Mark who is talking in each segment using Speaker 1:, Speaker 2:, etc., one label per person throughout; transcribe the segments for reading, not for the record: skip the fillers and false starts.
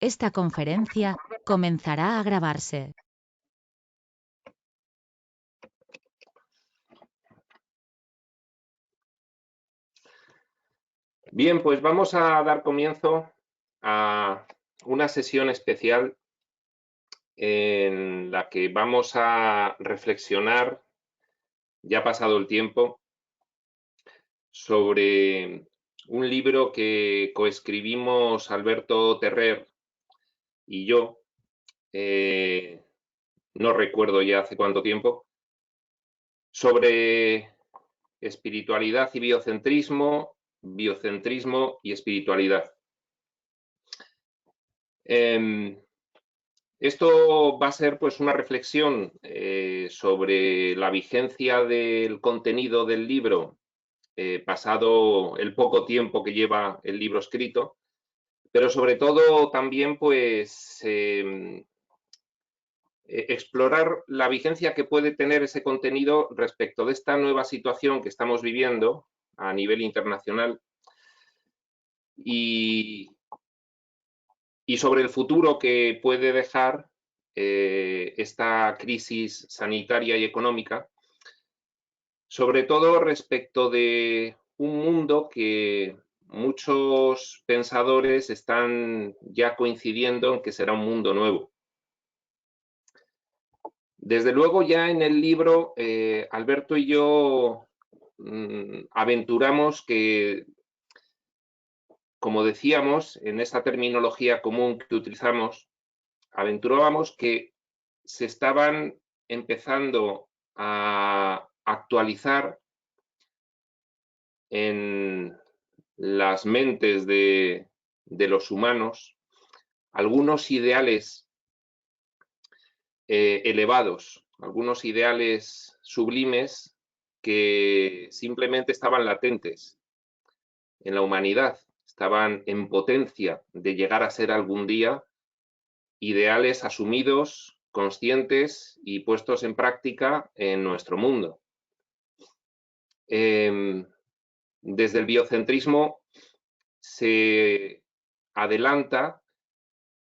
Speaker 1: Esta conferencia comenzará a grabarse.
Speaker 2: Bien, pues vamos a dar comienzo a una sesión especial en la que vamos a reflexionar, ya pasado el tiempo, sobre un libro que coescribimos Alberto Terrer y yo, no recuerdo ya hace cuánto tiempo, sobre espiritualidad y biocentrismo, biocentrismo y espiritualidad. Esto va a ser pues una reflexión sobre la vigencia del contenido del libro pasado el poco tiempo que lleva el libro escrito, pero sobre todo también pues explorar la vigencia que puede tener ese contenido respecto de esta nueva situación que estamos viviendo a nivel internacional y sobre el futuro que puede dejar esta crisis sanitaria y económica, sobre todo respecto de un mundo que muchos pensadores están ya coincidiendo en que será un mundo nuevo. Desde luego ya en el libro, Alberto y yo aventuramos que, como decíamos, en esta terminología común que utilizamos, aventurábamos que se estaban empezando a actualizar en las mentes de los humanos algunos ideales elevados, algunos ideales sublimes que simplemente estaban latentes en la humanidad, estaban en potencia de llegar a ser algún día ideales asumidos, conscientes y puestos en práctica en nuestro mundo. Desde el biocentrismo se adelanta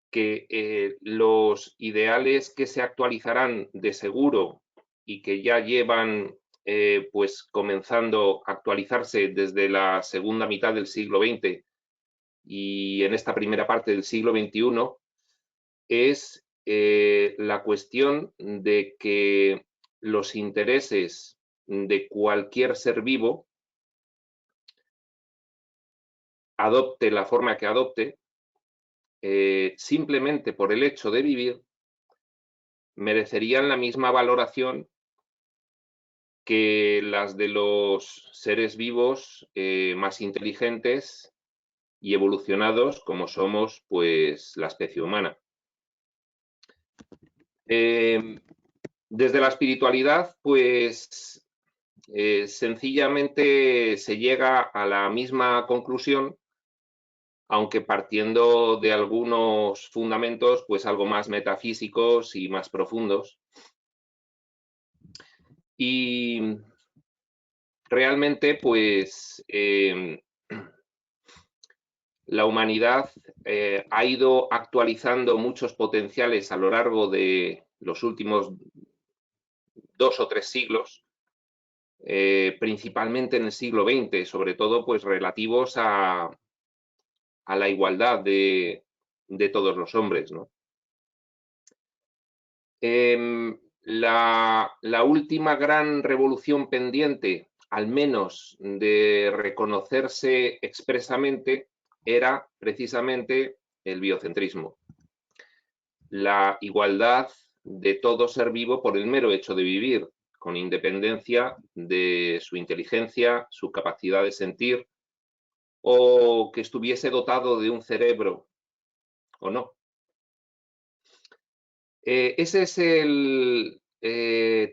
Speaker 2: que los ideales que se actualizarán de seguro y que ya llevan pues comenzando a actualizarse desde la segunda mitad del siglo XX y en esta primera parte del siglo XXI es la cuestión de que los intereses de cualquier ser vivo, adopte la forma que adopte, simplemente por el hecho de vivir, merecerían la misma valoración que las de los seres vivos más inteligentes y evolucionados como somos pues la especie humana. Desde la espiritualidad pues sencillamente se llega a la misma conclusión, aunque partiendo de algunos fundamentos pues algo más metafísicos y más profundos. Y realmente pues la humanidad ha ido actualizando muchos potenciales a lo largo de los últimos 2 o 3 siglos, principalmente en el siglo XX, sobre todo pues relativos a la igualdad de todos los hombres, ¿no? La última gran revolución pendiente, al menos de reconocerse expresamente, era precisamente el biocentrismo. La igualdad de todo ser vivo por el mero hecho de vivir, con independencia de su inteligencia, su capacidad de sentir, o que estuviese dotado de un cerebro o no. Ese es el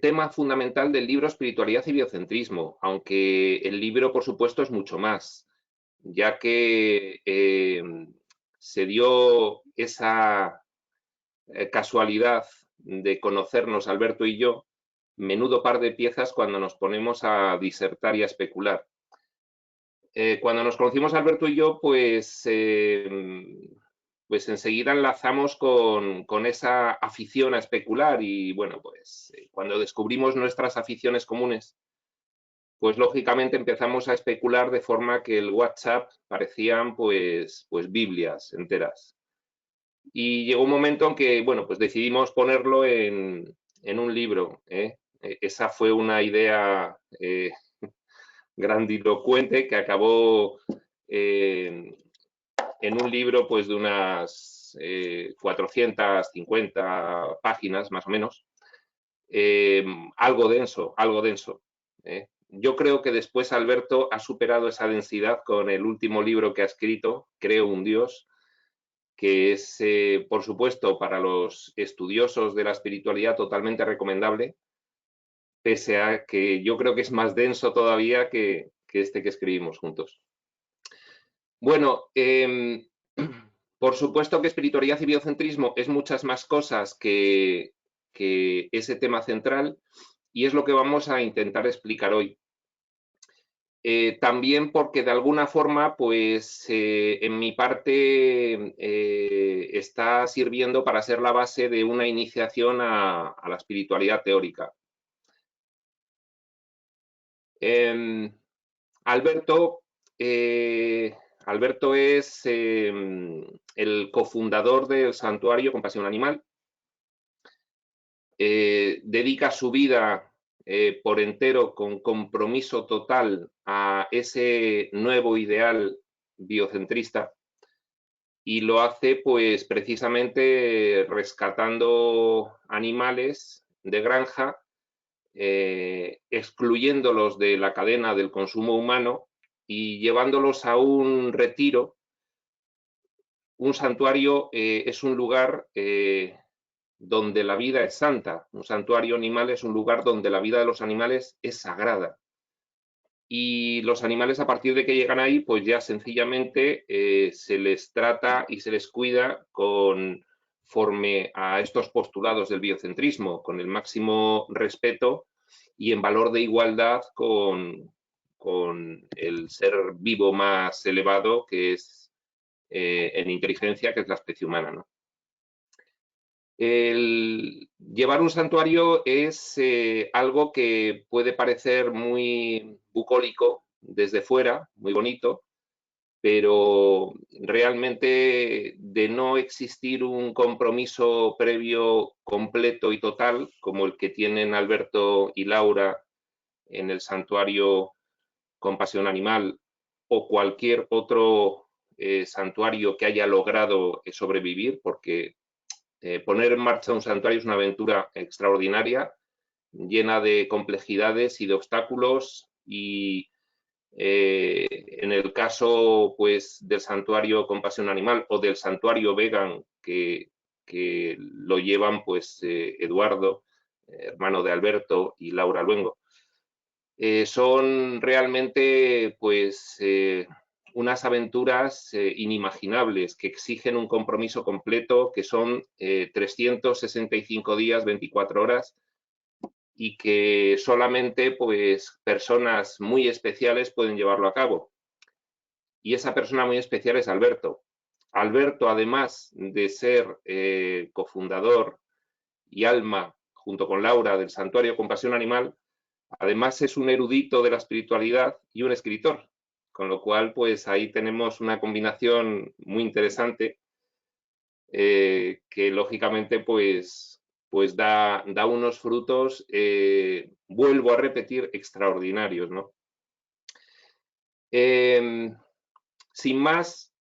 Speaker 2: tema fundamental del libro Espiritualidad y Biocentrismo, aunque el libro, por supuesto, es mucho más, ya que se dio esa casualidad de conocernos, Alberto y yo, menudo par de piezas cuando nos ponemos a disertar y a especular. Cuando nos conocimos Alberto y yo, pues pues enseguida enlazamos con esa afición a especular y bueno, pues cuando descubrimos nuestras aficiones comunes, pues lógicamente empezamos a especular de forma que el WhatsApp parecían pues Biblias enteras. Y llegó un momento en que, bueno, pues decidimos ponerlo en un libro. Esa fue una idea grandilocuente que acabó en un libro pues de unas 450 páginas más o menos, algo denso, algo denso. Yo creo que después Alberto ha superado esa densidad con el último libro que ha escrito, Creo un Dios, que es, por supuesto, para los estudiosos de la espiritualidad totalmente recomendable, pese a que yo creo que es más denso todavía que este que escribimos juntos. Bueno, por supuesto que espiritualidad y biocentrismo es muchas más cosas que ese tema central y es lo que vamos a intentar explicar hoy. También porque de alguna forma, pues en mi parte está sirviendo para ser la base de una iniciación a la espiritualidad teórica. Alberto es el cofundador del Santuario Compasión Animal. Dedica su vida por entero con compromiso total a ese nuevo ideal biocentrista y lo hace pues precisamente rescatando animales de granja, excluyéndolos de la cadena del consumo humano y llevándolos a un retiro. Un santuario es un lugar donde la vida es santa. Un santuario animal es un lugar donde la vida de los animales es sagrada. Y los animales, a partir de que llegan ahí, pues ya sencillamente se les trata y se les cuida conforme a estos postulados del biocentrismo, con el máximo respeto y en valor de igualdad con el ser vivo más elevado, que es en inteligencia, que es la especie humana, ¿no? El llevar un santuario es algo que puede parecer muy bucólico desde fuera, muy bonito, pero realmente de no existir un compromiso previo completo y total, como el que tienen Alberto y Laura en el santuario Compasión Animal o cualquier otro santuario que haya logrado sobrevivir, porque poner en marcha un santuario es una aventura extraordinaria, llena de complejidades y de obstáculos y en el caso pues del santuario Compasión Animal o del santuario vegan que lo llevan pues Eduardo, hermano de Alberto, y Laura Luengo. Son realmente pues unas aventuras inimaginables que exigen un compromiso completo, que son 365 días, 24 horas, y que solamente pues personas muy especiales pueden llevarlo a cabo. Y esa persona muy especial es Alberto. Alberto, además de ser cofundador y alma, junto con Laura, del Santuario Compasión Animal, además es un erudito de la espiritualidad y un escritor, con lo cual pues ahí tenemos una combinación muy interesante que lógicamente pues da unos frutos, vuelvo a repetir, extraordinarios, ¿no? Sin más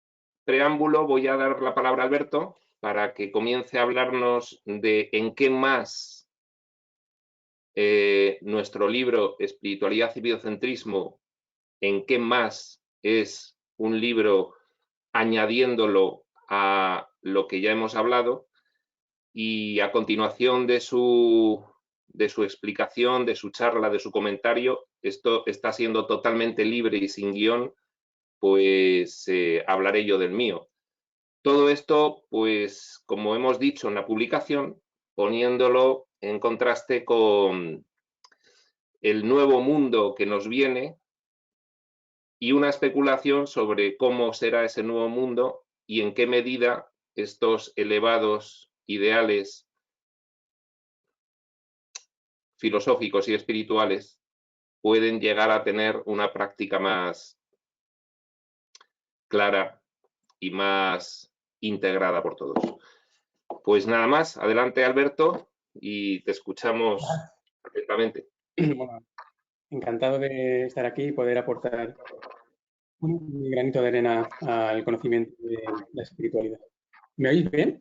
Speaker 2: preámbulo, voy a dar la palabra a Alberto para que comience a hablarnos de en qué más nuestro libro Espiritualidad y Biocentrismo, en qué más es un libro añadiéndolo a lo que ya hemos hablado, y a continuación de su explicación, de su charla, de su comentario, esto está siendo totalmente libre y sin guión, pues hablaré yo del mío. Todo esto, pues como hemos dicho en la publicación, poniéndolo en contraste con el nuevo mundo que nos viene y una especulación sobre cómo será ese nuevo mundo y en qué medida estos elevados ideales filosóficos y espirituales pueden llegar a tener una práctica más clara y más integrada por todos. Pues nada más, adelante Alberto y te escuchamos atentamente.
Speaker 3: Bueno, encantado de estar aquí y poder aportar un granito de arena al conocimiento de la espiritualidad. ¿Me oís bien?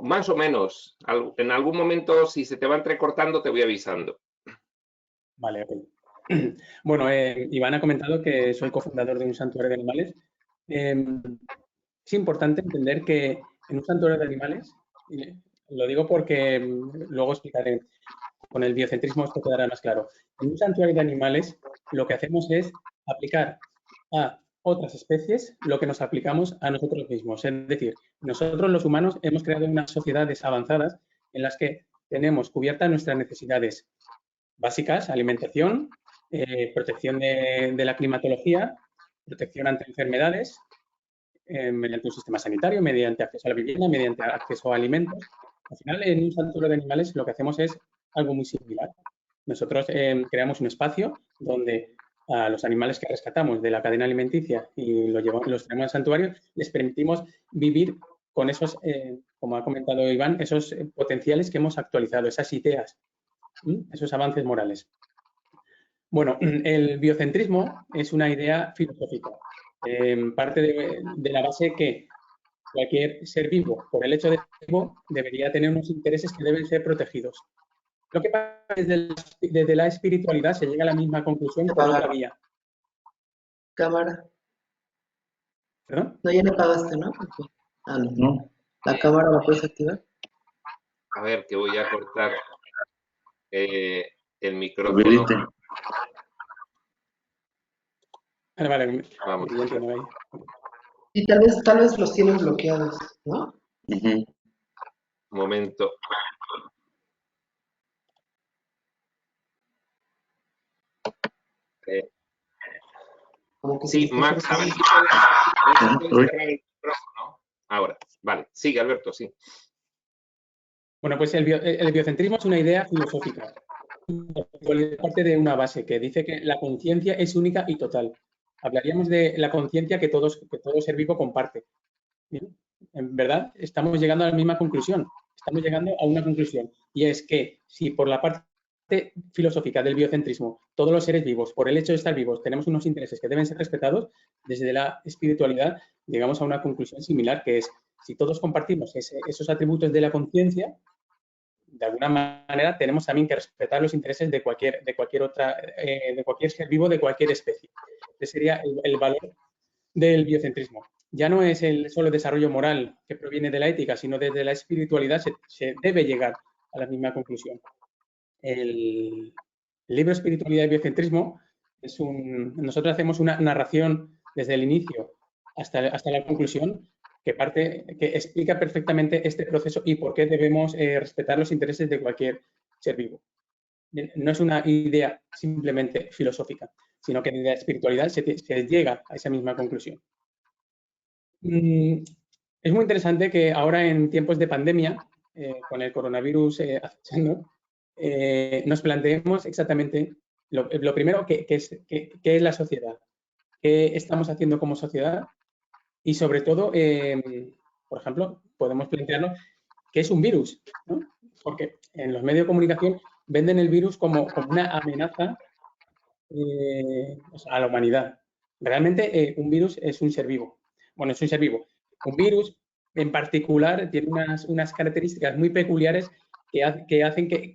Speaker 2: Más o menos. En algún momento, si se te va entrecortando, te voy avisando.
Speaker 3: Vale, ok. Bueno, Iván ha comentado que soy cofundador de un santuario de animales. Es importante entender que en un santuario de animales, lo digo porque luego explicaré, con el biocentrismo esto quedará más claro. En un santuario de animales lo que hacemos es aplicar a otras especies lo que nos aplicamos a nosotros mismos. Es decir, nosotros los humanos hemos creado unas sociedades avanzadas en las que tenemos cubiertas nuestras necesidades básicas, alimentación, protección de la climatología, protección ante enfermedades, mediante un sistema sanitario, mediante acceso a la vivienda, mediante acceso a alimentos. Al final, en un santuario de animales lo que hacemos es algo muy similar. Nosotros creamos un espacio donde a los animales que rescatamos de la cadena alimenticia y los traemos al santuario, les permitimos vivir con esos, como ha comentado Iván, esos potenciales que hemos actualizado, esas ideas, esos avances morales. Bueno, el biocentrismo es una idea filosófica. Parte de la base que cualquier ser vivo, por el hecho de ser vivo, debería tener unos intereses que deben ser protegidos. Lo que pasa es que desde la espiritualidad se llega a la misma conclusión por otra vía.
Speaker 4: Cámara.
Speaker 3: ¿Perdón?
Speaker 4: No, ya no pagaste, ¿no? Okay. Ah, no. ¿La cámara la puedes activar?
Speaker 2: A ver, que voy a cortar el micrófono.
Speaker 3: Vale,
Speaker 2: Vamos.
Speaker 4: Y tal vez los tienen bloqueados, ¿no?
Speaker 2: Un momento.
Speaker 4: Como que
Speaker 2: Sí, Max, a ver si puedes cerrar el micrófono. Ahora, vale. Sigue, Alberto, sí.
Speaker 3: Bueno, pues el biocentrismo es una idea filosófica. Parte de una base que dice que la conciencia es única y total. Hablaríamos de la conciencia que todo ser vivo comparte. ¿Bien? En verdad, estamos llegando a la misma conclusión. Estamos llegando a una conclusión. Y es que si por la parte filosófica del biocentrismo, todos los seres vivos, por el hecho de estar vivos, tenemos unos intereses que deben ser respetados, desde la espiritualidad llegamos a una conclusión similar, que es, si todos compartimos esos atributos de la conciencia, de alguna manera tenemos también que respetar los intereses de cualquier ser vivo, de cualquier especie. Ese sería el valor del biocentrismo. Ya no es el solo desarrollo moral que proviene de la ética, sino desde la espiritualidad se debe llegar a la misma conclusión. El libro Espiritualidad y Biocentrismo nosotros hacemos una narración desde el inicio hasta la conclusión que explica perfectamente este proceso y por qué debemos respetar los intereses de cualquier ser vivo. No es una idea simplemente filosófica, sino que desde la espiritualidad se llega a esa misma conclusión. Es muy interesante que ahora en tiempos de pandemia, con el coronavirus acechando, nos planteemos exactamente lo primero, qué es la sociedad, qué estamos haciendo como sociedad y sobre todo, por ejemplo, podemos plantearnos qué es un virus, ¿no? Porque en los medios de comunicación venden el virus como una amenaza a la humanidad. Realmente un virus es un ser vivo. Bueno, es un ser vivo. Un virus en particular tiene unas características muy peculiares que hacen que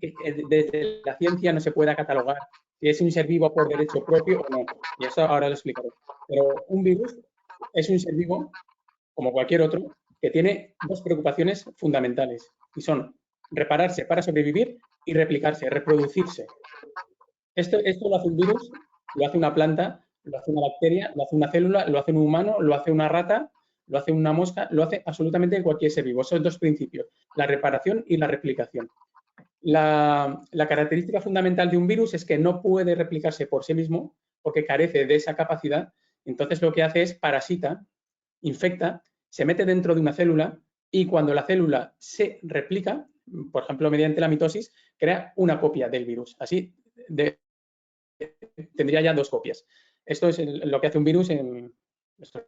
Speaker 3: desde la ciencia no se pueda catalogar si es un ser vivo por derecho propio o no. Y eso ahora lo explicaré. Pero un virus es un ser vivo, como cualquier otro, que tiene dos preocupaciones fundamentales y son repararse para sobrevivir y replicarse, reproducirse. Esto lo hace un virus, lo hace una planta, lo hace una bacteria, lo hace una célula, lo hace un humano, lo hace una rata, lo hace una mosca, lo hace absolutamente cualquier ser vivo. Esos dos principios, la reparación y la replicación. La característica fundamental de un virus es que no puede replicarse por sí mismo porque carece de esa capacidad. Entonces lo que hace es parasita, infecta se mete dentro de una célula y cuando la célula se replica, por ejemplo, mediante la mitosis, crea una copia del virus. Así tendría ya 2 copias. Esto es lo que hace un virus en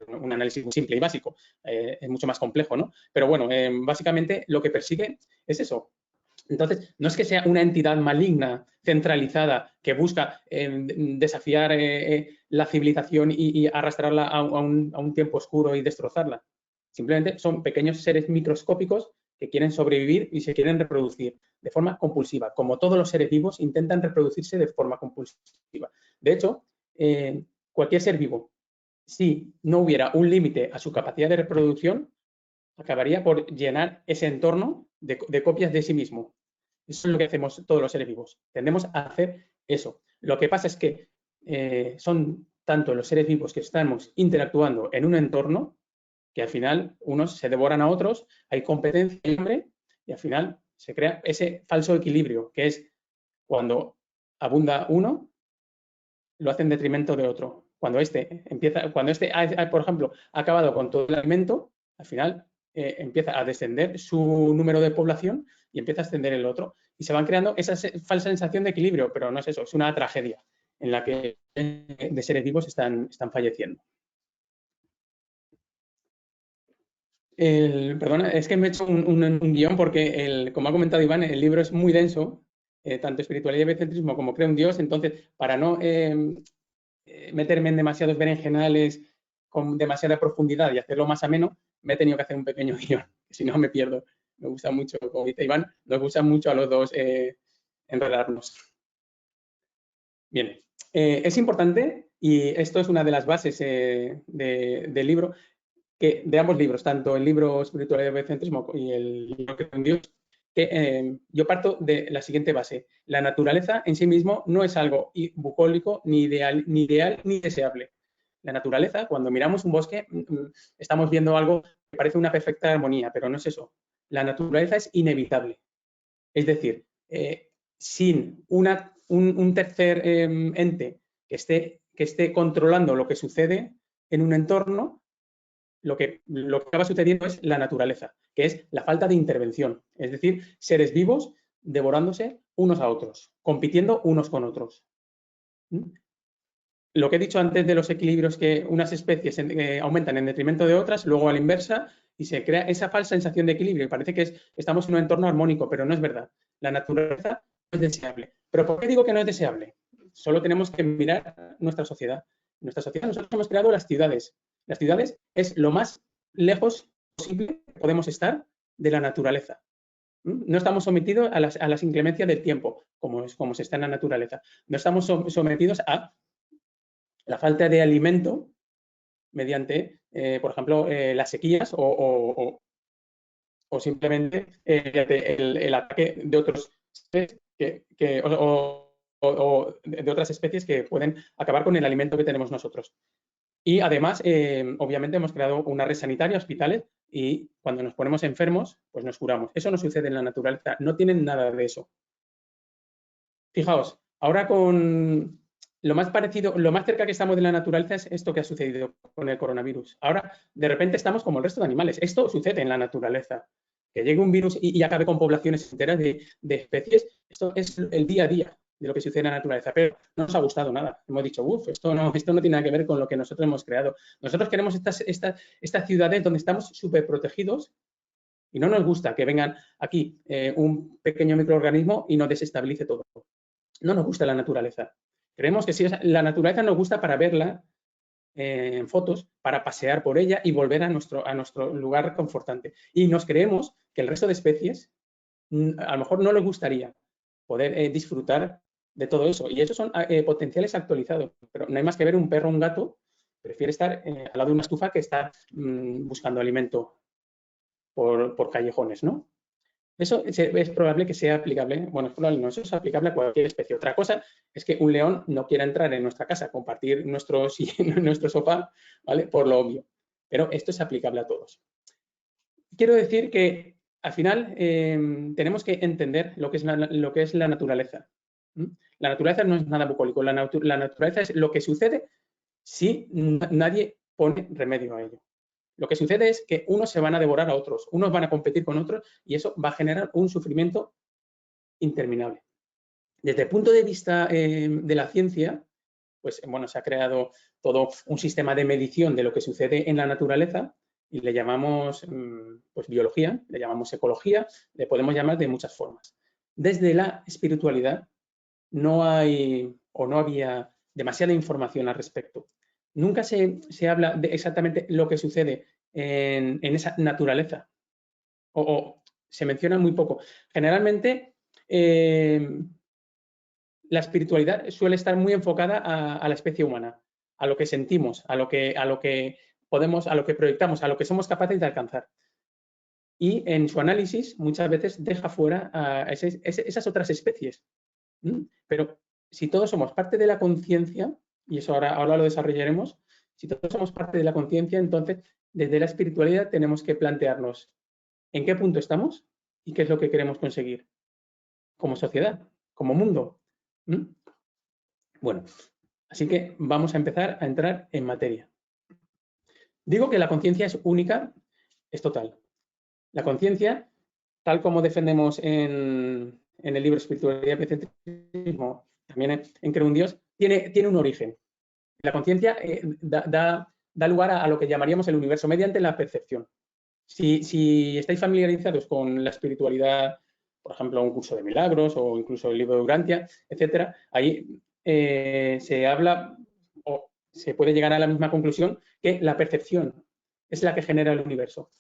Speaker 3: un análisis muy simple y básico. Es mucho más complejo, ¿no? Pero bueno, básicamente lo que persigue es eso. Entonces, no es que sea una entidad maligna, centralizada, que busca desafiar la civilización y arrastrarla a un tiempo oscuro y destrozarla. Simplemente son pequeños seres microscópicos que quieren sobrevivir y se quieren reproducir de forma compulsiva. Como todos los seres vivos, intentan reproducirse de forma compulsiva. De hecho, cualquier ser vivo, si no hubiera un límite a su capacidad de reproducción, acabaría por llenar ese entorno de copias de sí mismo. Eso es lo que hacemos todos los seres vivos. Tendemos a hacer eso. Lo que pasa es que son tanto los seres vivos que estamos interactuando en un entorno que al final unos se devoran a otros, hay competencia y hambre y al final se crea ese falso equilibrio que es cuando abunda uno, lo hace en detrimento de otro. Cuando este, por ejemplo, ha acabado con todo el alimento, al final empieza a descender su número de población y empieza a ascender el otro. Y se van creando esa falsa sensación de equilibrio, pero no es eso, es una tragedia en la que de seres vivos están falleciendo. Perdona, es que me he hecho un guión porque, como ha comentado Iván, el libro es muy denso, tanto espiritualidad y biocentrismo como creo en Dios, entonces para no meterme en demasiados berenjenales con demasiada profundidad y hacerlo más ameno, me he tenido que hacer un pequeño guión, si no me pierdo. Me gusta mucho, como dice Iván, nos gusta mucho a los dos enredarnos. Bien, es importante, y esto es una de las bases del libro, que de ambos libros, tanto el libro Espiritualidad y Biocentrismo y el libro que en Dios, que yo parto de la siguiente base. La naturaleza en sí mismo no es algo bucólico, ni ideal, ni deseable. La naturaleza, cuando miramos un bosque, estamos viendo algo que parece una perfecta armonía, pero no es eso. La naturaleza es inevitable. Es decir, sin un tercer ente que esté controlando lo que sucede en un entorno, lo que acaba sucediendo es la naturaleza, que es la falta de intervención. Es decir, seres vivos devorándose unos a otros, compitiendo unos con otros. Lo que he dicho antes de los equilibrios, que unas especies aumentan en detrimento de otras, luego a la inversa, y se crea esa falsa sensación de equilibrio. Y parece que estamos en un entorno armónico, pero no es verdad. La naturaleza no es deseable. ¿Pero por qué digo que no es deseable? Solo tenemos que mirar nuestra sociedad. En nuestra sociedad nosotros hemos creado las ciudades. Las ciudades es lo más lejos posible que podemos estar de la naturaleza. No estamos sometidos a las inclemencias del tiempo, como se está en la naturaleza. No estamos sometidos a la falta de alimento mediante, por ejemplo, las sequías o simplemente el ataque de otros o de otras especies que pueden acabar con el alimento que tenemos nosotros. Y además, obviamente, hemos creado una red sanitaria, hospitales, y cuando nos ponemos enfermos, pues nos curamos. Eso no sucede en la naturaleza, no tienen nada de eso. Fijaos, ahora con lo más parecido, lo más cerca que estamos de la naturaleza es esto que ha sucedido con el coronavirus. Ahora, de repente, estamos como el resto de animales. Esto sucede en la naturaleza. Que llegue un virus y acabe con poblaciones enteras de especies, esto es el día a día de lo que sucede en la naturaleza, pero no nos ha gustado nada. Hemos dicho, esto no tiene nada que ver con lo que nosotros hemos creado. Nosotros queremos estas ciudades donde estamos súper protegidos y no nos gusta que vengan aquí un pequeño microorganismo y nos desestabilice todo. No nos gusta la naturaleza. Creemos que sí, la naturaleza nos gusta para verla en fotos, para pasear por ella y volver a nuestro lugar confortante. Y nos creemos que el resto de especies a lo mejor no les gustaría poder disfrutar de todo eso. Y esos son potenciales actualizados. Pero no hay más que ver un perro o un gato, prefiere estar al lado de una estufa que está buscando alimento por callejones, ¿no? Eso es probable que sea aplicable, bueno, es probable, no, eso es aplicable a cualquier especie. Otra cosa es que un león no quiera entrar en nuestra casa, compartir nuestro sofá, ¿vale? Por lo obvio. Pero esto es aplicable a todos. Quiero decir que al final tenemos que entender lo que es la naturaleza. La naturaleza no es nada bucólico, la naturaleza es lo que sucede si nadie pone remedio a ello. Lo que sucede es que unos se van a devorar a otros, unos van a competir con otros y eso va a generar un sufrimiento interminable. Desde el punto de vista de la ciencia, pues bueno, se ha creado todo un sistema de medición de lo que sucede en la naturaleza y le llamamos pues biología, le llamamos ecología, le podemos llamar de muchas formas. Desde la espiritualidad no hay o no había demasiada información al respecto. Nunca se habla de exactamente lo que sucede en esa naturaleza o se menciona muy poco. Generalmente la espiritualidad suele estar muy enfocada a la especie humana, a lo que sentimos, a lo que podemos, a lo que proyectamos, a lo que somos capaces de alcanzar. Y en su análisis muchas veces deja fuera a esas otras especies. Pero si todos somos parte de la conciencia, y eso ahora lo desarrollaremos, si todos somos parte de la conciencia, entonces desde la espiritualidad tenemos que plantearnos en qué punto estamos y qué es lo que queremos conseguir como sociedad, como mundo. Bueno, así que vamos a empezar a entrar en materia. Digo que la conciencia es única, es total. La conciencia, tal como defendemos en el libro Espiritualidad y Epicentrismo, también en Creo en Dios, tiene un origen. La conciencia da lugar a lo que llamaríamos el universo mediante la percepción. Si estáis familiarizados con la espiritualidad, por ejemplo, un curso de milagros o incluso el libro de Urantia, etcétera, ahí se habla o se puede llegar a la misma conclusión que la percepción es la que genera el universo.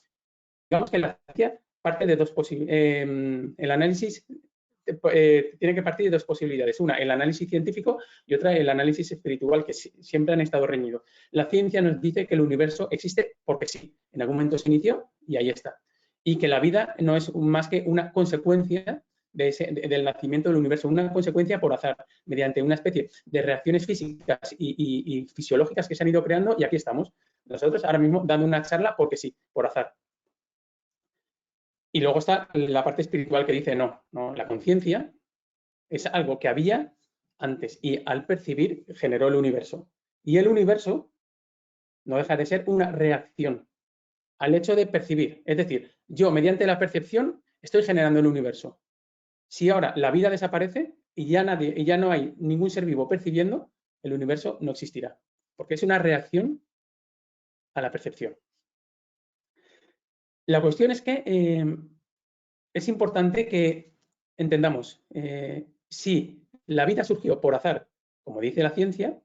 Speaker 3: Digamos que la ciencia parte de dos posibilidades. El análisis tiene que partir de dos posibilidades. Una, el análisis científico y otra, el análisis espiritual, que siempre han estado reñidos. La ciencia nos dice que el universo existe porque sí. En algún momento se inició y ahí está. Y que la vida no es más que una consecuencia del nacimiento del universo, una consecuencia por azar, mediante una especie de reacciones físicas y fisiológicas que se han ido creando, y aquí estamos. Nosotros ahora mismo dando una charla porque sí, por azar. Y luego está la parte espiritual que dice no, la conciencia es algo que había antes y al percibir generó el universo. Y el universo no deja de ser una reacción al hecho de percibir. Es decir, yo mediante la percepción estoy generando el universo. Si ahora la vida desaparece y ya no hay ningún ser vivo percibiendo, el universo no existirá, porque es una reacción a la percepción. La cuestión es que es importante que entendamos, si la vida surgió por azar, como dice la ciencia,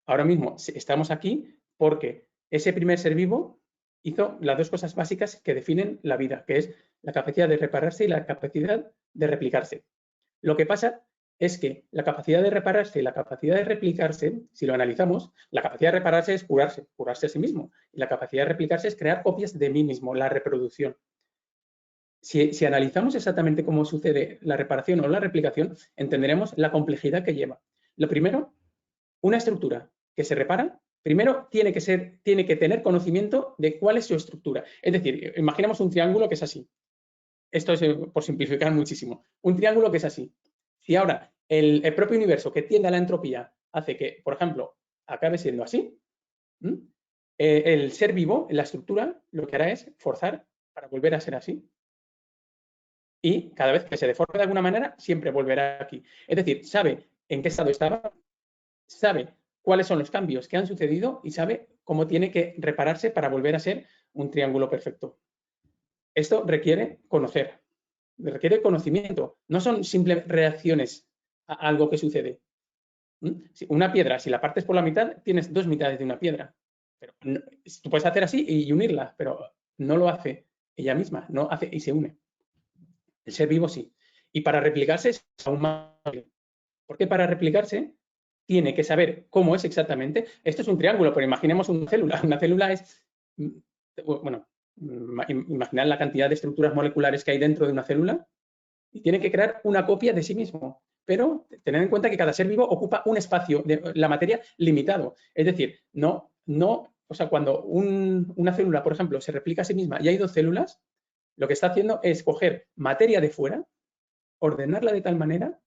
Speaker 3: ahora mismo estamos aquí porque ese primer ser vivo hizo las dos cosas básicas que definen la vida, que es la capacidad de repararse y la capacidad de replicarse. Lo que pasa es que la capacidad de repararse y la capacidad de replicarse, si lo analizamos, la capacidad de repararse es curarse a sí mismo. Y la capacidad de replicarse es crear copias de mí mismo, la reproducción. Si analizamos exactamente cómo sucede la reparación o la replicación, entenderemos la complejidad que lleva. Lo primero, una estructura que se repara, primero tiene que tener conocimiento de cuál es su estructura. Es decir, imaginemos un triángulo que es así. Esto es por simplificar muchísimo. Un triángulo que es así. Si ahora el propio universo que tiende a la entropía hace que, por ejemplo, acabe siendo así, el ser vivo, la estructura, lo que hará es forzar para volver a ser así. Y cada vez que se deforme de alguna manera, siempre volverá aquí. Es decir, sabe en qué estado estaba, sabe cuáles son los cambios que han sucedido y sabe cómo tiene que repararse para volver a ser un triángulo perfecto. Esto requiere conocer, requiere conocimiento. No son simples reacciones a algo que sucede. Una piedra, si la partes por la mitad, tienes dos mitades de una piedra. Pero tú puedes hacer así y unirla, pero no lo hace ella misma, no hace y se une. El ser vivo sí. Y para replicarse es aún más. Porque para replicarse tiene que saber cómo es exactamente. Esto es un triángulo, pero imaginemos una célula. Una célula es, bueno, imaginar la cantidad de estructuras moleculares que hay dentro de una célula y tiene que crear una copia de sí mismo. Pero tened en cuenta que cada ser vivo ocupa un espacio de la materia limitado. Es decir, o sea, cuando una célula, por ejemplo, se replica a sí misma y hay dos células, lo que está haciendo es coger materia de fuera, ordenarla de tal manera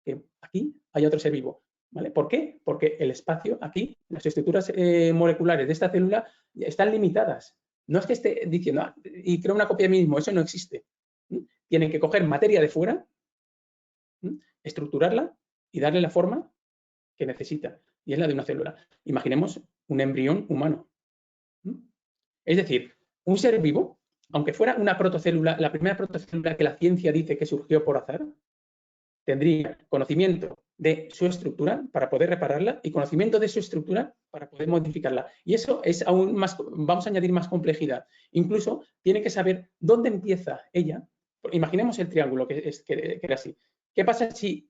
Speaker 3: que aquí hay otro ser vivo. ¿Vale? ¿Por qué? Porque el espacio aquí, las estructuras moleculares de esta célula están limitadas. No es que esté diciendo, y creo una copia de mí mismo, eso no existe. Tienen que coger materia de fuera, estructurarla y darle la forma que necesita, y es la de una célula. Imaginemos un embrión humano. Es decir, un ser vivo, aunque fuera una protocélula, la primera protocélula que la ciencia dice que surgió por azar, tendría conocimiento de su estructura para poder repararla y conocimiento de su estructura para poder modificarla. Y eso es aún más, vamos a añadir más complejidad. Incluso tiene que saber dónde empieza ella. Imaginemos el triángulo, que era así. ¿Qué pasa si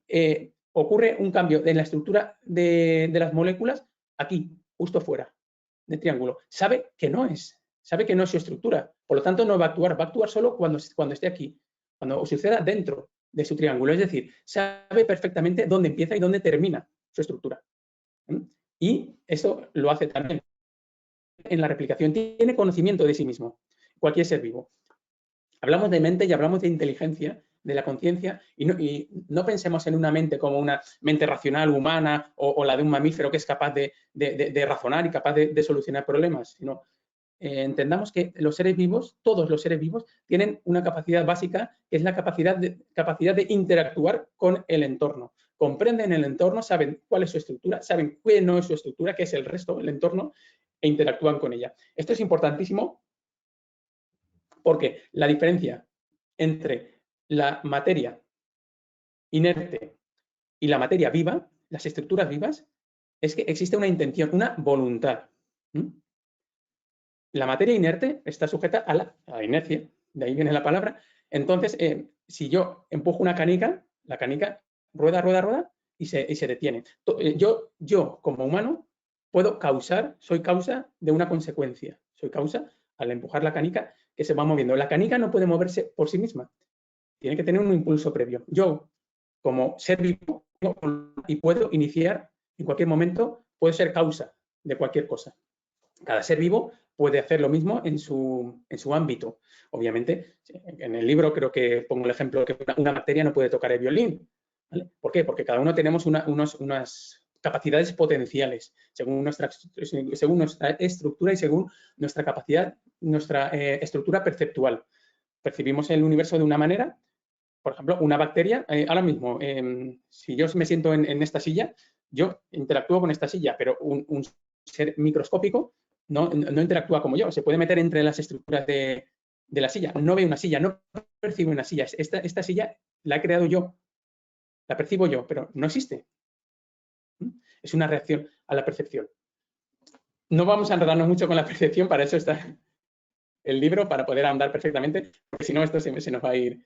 Speaker 3: ocurre un cambio en la estructura de las moléculas aquí, justo fuera del triángulo? Sabe que no es su estructura. Por lo tanto, no va a actuar solo cuando esté aquí, cuando suceda dentro de su triángulo, es decir, sabe perfectamente dónde empieza y dónde termina su estructura. Y eso lo hace también en la replicación, tiene conocimiento de sí mismo, cualquier ser vivo. Hablamos de mente y hablamos de inteligencia, de la conciencia, y no pensemos en una mente como una mente racional humana o la de un mamífero que es capaz de razonar y capaz de solucionar problemas, sino entendamos que los seres vivos, todos los seres vivos, tienen una capacidad básica, que es la capacidad de interactuar con el entorno. Comprenden el entorno, saben cuál es su estructura, saben qué no es su estructura, qué es el resto, el entorno, e interactúan con ella. Esto es importantísimo porque la diferencia entre la materia inerte y la materia viva, las estructuras vivas, es que existe una intención, una voluntad. La materia inerte está sujeta a la inercia, de ahí viene la palabra. Entonces, si yo empujo una canica, la canica rueda, rueda, rueda y se detiene. Yo, como humano, soy causa de una consecuencia. Soy causa al empujar la canica que se va moviendo. La canica no puede moverse por sí misma. Tiene que tener un impulso previo. Yo, como ser vivo, y puedo iniciar en cualquier momento, puedo ser causa de cualquier cosa. Cada ser vivo puede hacer lo mismo en su ámbito. Obviamente, en el libro creo que pongo el ejemplo que una bacteria no puede tocar el violín. ¿Vale? ¿Por qué? Porque cada uno tenemos unas capacidades potenciales según nuestra estructura y según nuestra capacidad, nuestra estructura perceptual. Percibimos el universo de una manera. Por ejemplo, una bacteria, ahora mismo, si yo me siento en esta silla, yo interactúo con esta silla, pero un ser microscópico no interactúa como yo, se puede meter entre las estructuras de la silla, no ve una silla, no percibe una silla. Esta silla la he creado yo, la percibo yo, pero no existe. Es una reacción a la percepción. No vamos a enredarnos mucho con la percepción, para eso está el libro, para poder andar perfectamente, porque si no esto se nos va a ir.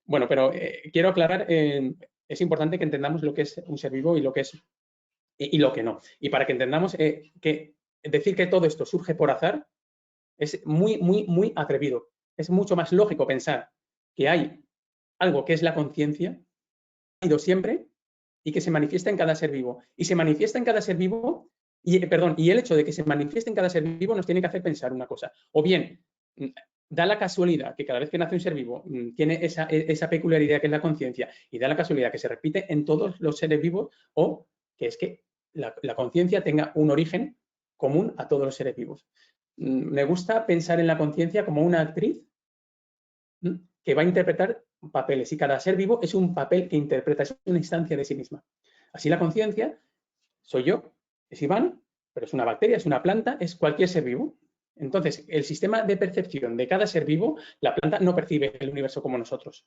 Speaker 3: Bueno, pero quiero aclarar, es importante que entendamos lo que es un ser vivo y lo que es y lo que no. Y para que entendamos que decir que todo esto surge por azar es muy, muy, muy atrevido. Es mucho más lógico pensar que hay algo que es la conciencia, ha ido siempre y que se manifiesta en cada ser vivo. Y se manifiesta en cada ser vivo, y el hecho de que se manifieste en cada ser vivo nos tiene que hacer pensar una cosa. O bien, da la casualidad que cada vez que nace un ser vivo tiene esa peculiaridad que es la conciencia, y da la casualidad que se repite en todos los seres vivos, o que es que la conciencia tenga un origen común a todos los seres vivos. Me gusta pensar en la conciencia como una actriz que va a interpretar papeles, y cada ser vivo es un papel que interpreta, es una instancia de sí misma. Así la conciencia soy yo, es Iván, pero es una bacteria, es una planta, es cualquier ser vivo. Entonces, el sistema de percepción de cada ser vivo, la planta no percibe el universo como nosotros.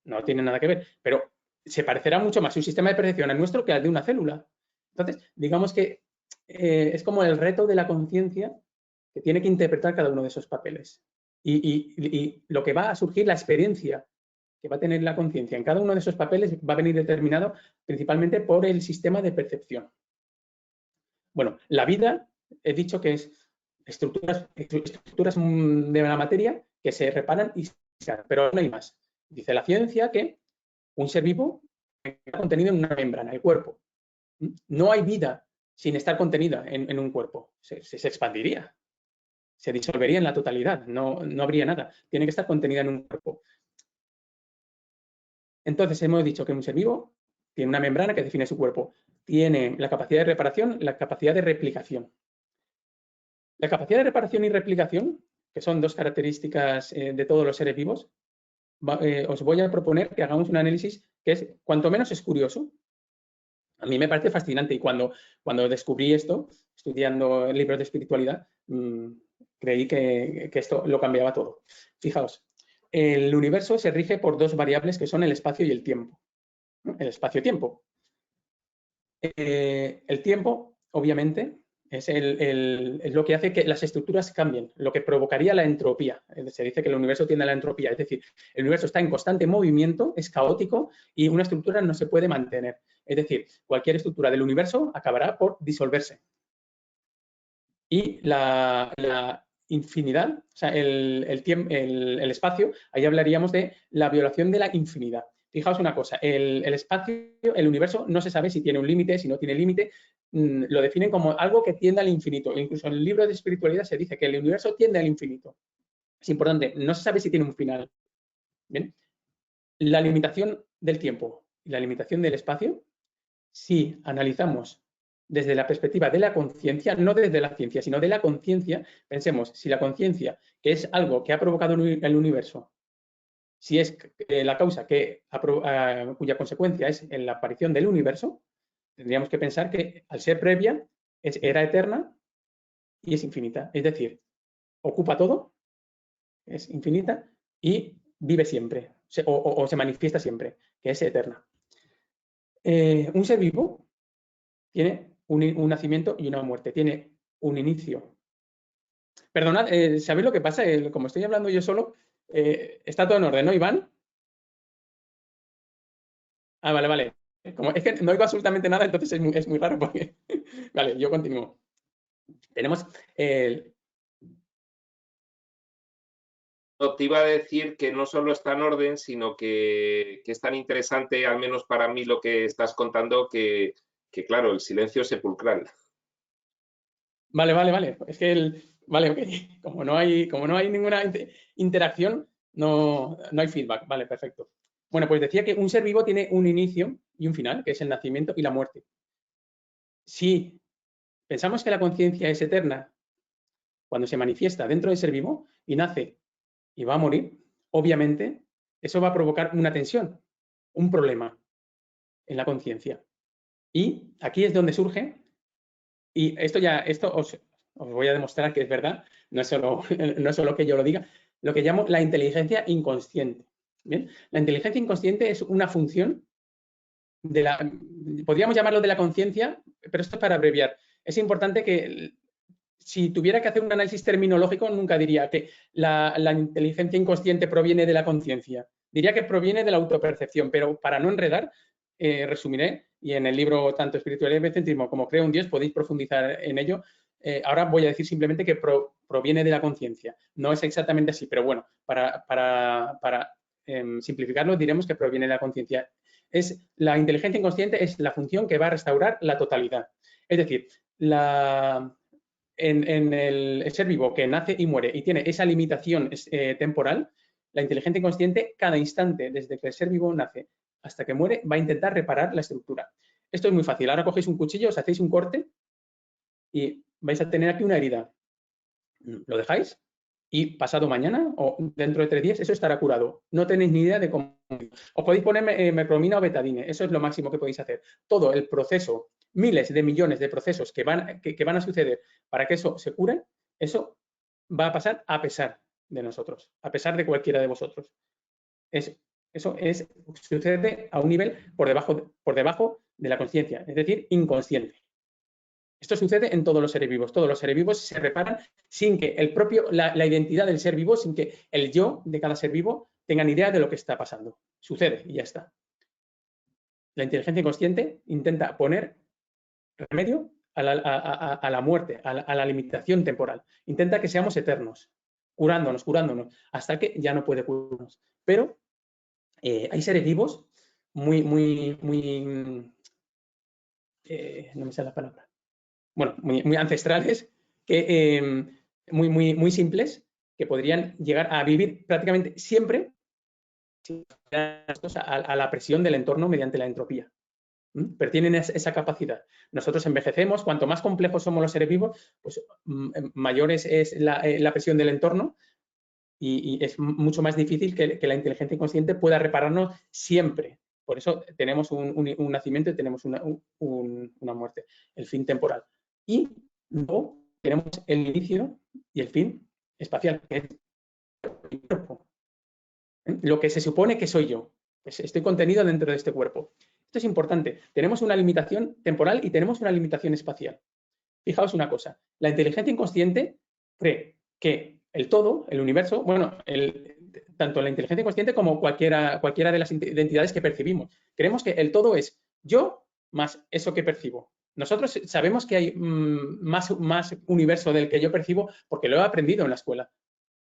Speaker 3: No tiene nada que ver, pero se parecerá mucho más un sistema de percepción al nuestro que al de una célula. Entonces, digamos que es como el reto de la conciencia que tiene que interpretar cada uno de esos papeles. Y lo que va a surgir, la experiencia que va a tener la conciencia en cada uno de esos papeles va a venir determinado principalmente por el sistema de percepción. Bueno, la vida, he dicho que es estructuras de la materia que se reparan y se hacen, pero no hay más. Dice la ciencia que un ser vivo está contenido en una membrana, el cuerpo. No hay vida sin estar contenida en un cuerpo. Se expandiría, se disolvería en la totalidad, no habría nada. Tiene que estar contenida en un cuerpo. Entonces hemos dicho que un ser vivo tiene una membrana que define su cuerpo. tiene la capacidad de reparación, la capacidad de replicación. La capacidad de reparación y replicación, que son dos características de todos los seres vivos, os voy a proponer que hagamos un análisis que es, cuanto menos, es curioso. A mí me parece fascinante y cuando descubrí esto, estudiando libros de espiritualidad, creí que esto lo cambiaba todo. Fijaos, el universo se rige por dos variables que son el espacio y el tiempo. El espacio-tiempo. El tiempo, obviamente, es lo que hace que las estructuras cambien, lo que provocaría la entropía. Se dice que el universo tiende a la entropía, es decir, el universo está en constante movimiento, es caótico y una estructura no se puede mantener. Es decir, cualquier estructura del universo acabará por disolverse. Y la infinidad, o sea, el espacio, ahí hablaríamos de la violación de la infinidad. Fijaos una cosa, el espacio, el universo, no se sabe si tiene un límite, si no tiene límite, lo definen como algo que tiende al infinito. Incluso en el libro de espiritualidad se dice que el universo tiende al infinito. Es importante, no se sabe si tiene un final. ¿Bien? La limitación del tiempo y la limitación del espacio, si analizamos desde la perspectiva de la conciencia, no desde la ciencia, sino de la conciencia, pensemos, si la conciencia, que es algo que ha provocado el universo, si es la causa cuya consecuencia es en la aparición del universo, tendríamos que pensar que al ser previa era eterna y es infinita. Es decir, ocupa todo, es infinita y vive siempre, o se manifiesta siempre, que es eterna. Un ser vivo tiene un nacimiento y una muerte, tiene un inicio. Perdonad, ¿sabéis lo que pasa? Como estoy hablando yo solo, está todo en orden, ¿no, Iván? Ah, vale, vale. Es que no oigo absolutamente nada, entonces es muy raro porque... Vale, yo continúo. Tenemos...
Speaker 2: No, te iba a decir que no solo está en orden, sino que es tan interesante, al menos para mí, lo que estás contando, que claro, el silencio es sepulcral.
Speaker 3: Vale. Es que vale, ok. Como no hay ninguna interacción, no hay feedback. Vale, perfecto. Bueno, pues decía que un ser vivo tiene un inicio y un final, que es el nacimiento y la muerte. Si pensamos que la conciencia es eterna, cuando se manifiesta dentro del ser vivo y nace y va a morir, obviamente eso va a provocar una tensión, un problema en la conciencia. Y aquí es donde surge, y esto os voy a demostrar que es verdad, no es solo que yo lo diga, lo que llamo la inteligencia inconsciente. ¿Bien? La inteligencia inconsciente es una función podríamos llamarlo de la conciencia, pero esto es para abreviar. Es importante que, si tuviera que hacer un análisis terminológico, nunca diría que la inteligencia inconsciente proviene de la conciencia. Diría que proviene de la autopercepción, pero para no enredar, resumiré, y en el libro tanto Espiritualidad y Egocentrismo como Creo en Dios podéis profundizar en ello. Ahora voy a decir simplemente que proviene de la conciencia. No es exactamente así, pero bueno, para simplificarlo diremos que proviene de la conciencia. La inteligencia inconsciente es la función que va a restaurar la totalidad. Es decir, en el ser vivo que nace y muere y tiene esa limitación temporal, la inteligencia inconsciente, cada instante, desde que el ser vivo nace hasta que muere, va a intentar reparar la estructura. Esto es muy fácil. Ahora cogéis un cuchillo, os hacéis un corte y vais a tener aquí una herida. Lo dejáis y pasado mañana o dentro de 3 días eso estará curado. No tenéis ni idea de cómo. Os podéis poner metformina o betadine. Eso es lo máximo que podéis hacer. Todo el proceso, miles de millones de procesos que van a suceder para que eso se cure, eso va a pasar a pesar de nosotros, a pesar de cualquiera de vosotros. Eso sucede a un nivel por debajo de la conciencia, es decir, inconsciente. Esto sucede en todos los seres vivos. Todos los seres vivos se reparan sin que la identidad del ser vivo, sin que el yo de cada ser vivo tenga ni idea de lo que está pasando. Sucede y ya está. La inteligencia inconsciente intenta poner remedio a la muerte, a la limitación temporal. Intenta que seamos eternos, curándonos, hasta que ya no puede curarnos. Pero hay seres vivos muy, no me sale la palabra. Bueno, muy ancestrales, muy simples, que podrían llegar a vivir prácticamente siempre a la presión del entorno mediante la entropía. pero tienen esa capacidad. Nosotros envejecemos, cuanto más complejos somos los seres vivos, pues mayor es la presión del entorno y es mucho más difícil que la inteligencia inconsciente pueda repararnos siempre. Por eso tenemos un nacimiento y tenemos una muerte, el fin temporal. Y luego tenemos el inicio y el fin espacial, que es el cuerpo. Lo que se supone que soy yo. Estoy contenido dentro de este cuerpo. Esto es importante. Tenemos una limitación temporal y tenemos una limitación espacial. Fijaos una cosa. La inteligencia inconsciente cree que el todo, el universo, bueno, tanto la inteligencia inconsciente como cualquiera de las identidades que percibimos. Creemos que el todo es yo más eso que percibo. Nosotros sabemos que hay más universo del que yo percibo porque lo he aprendido en la escuela.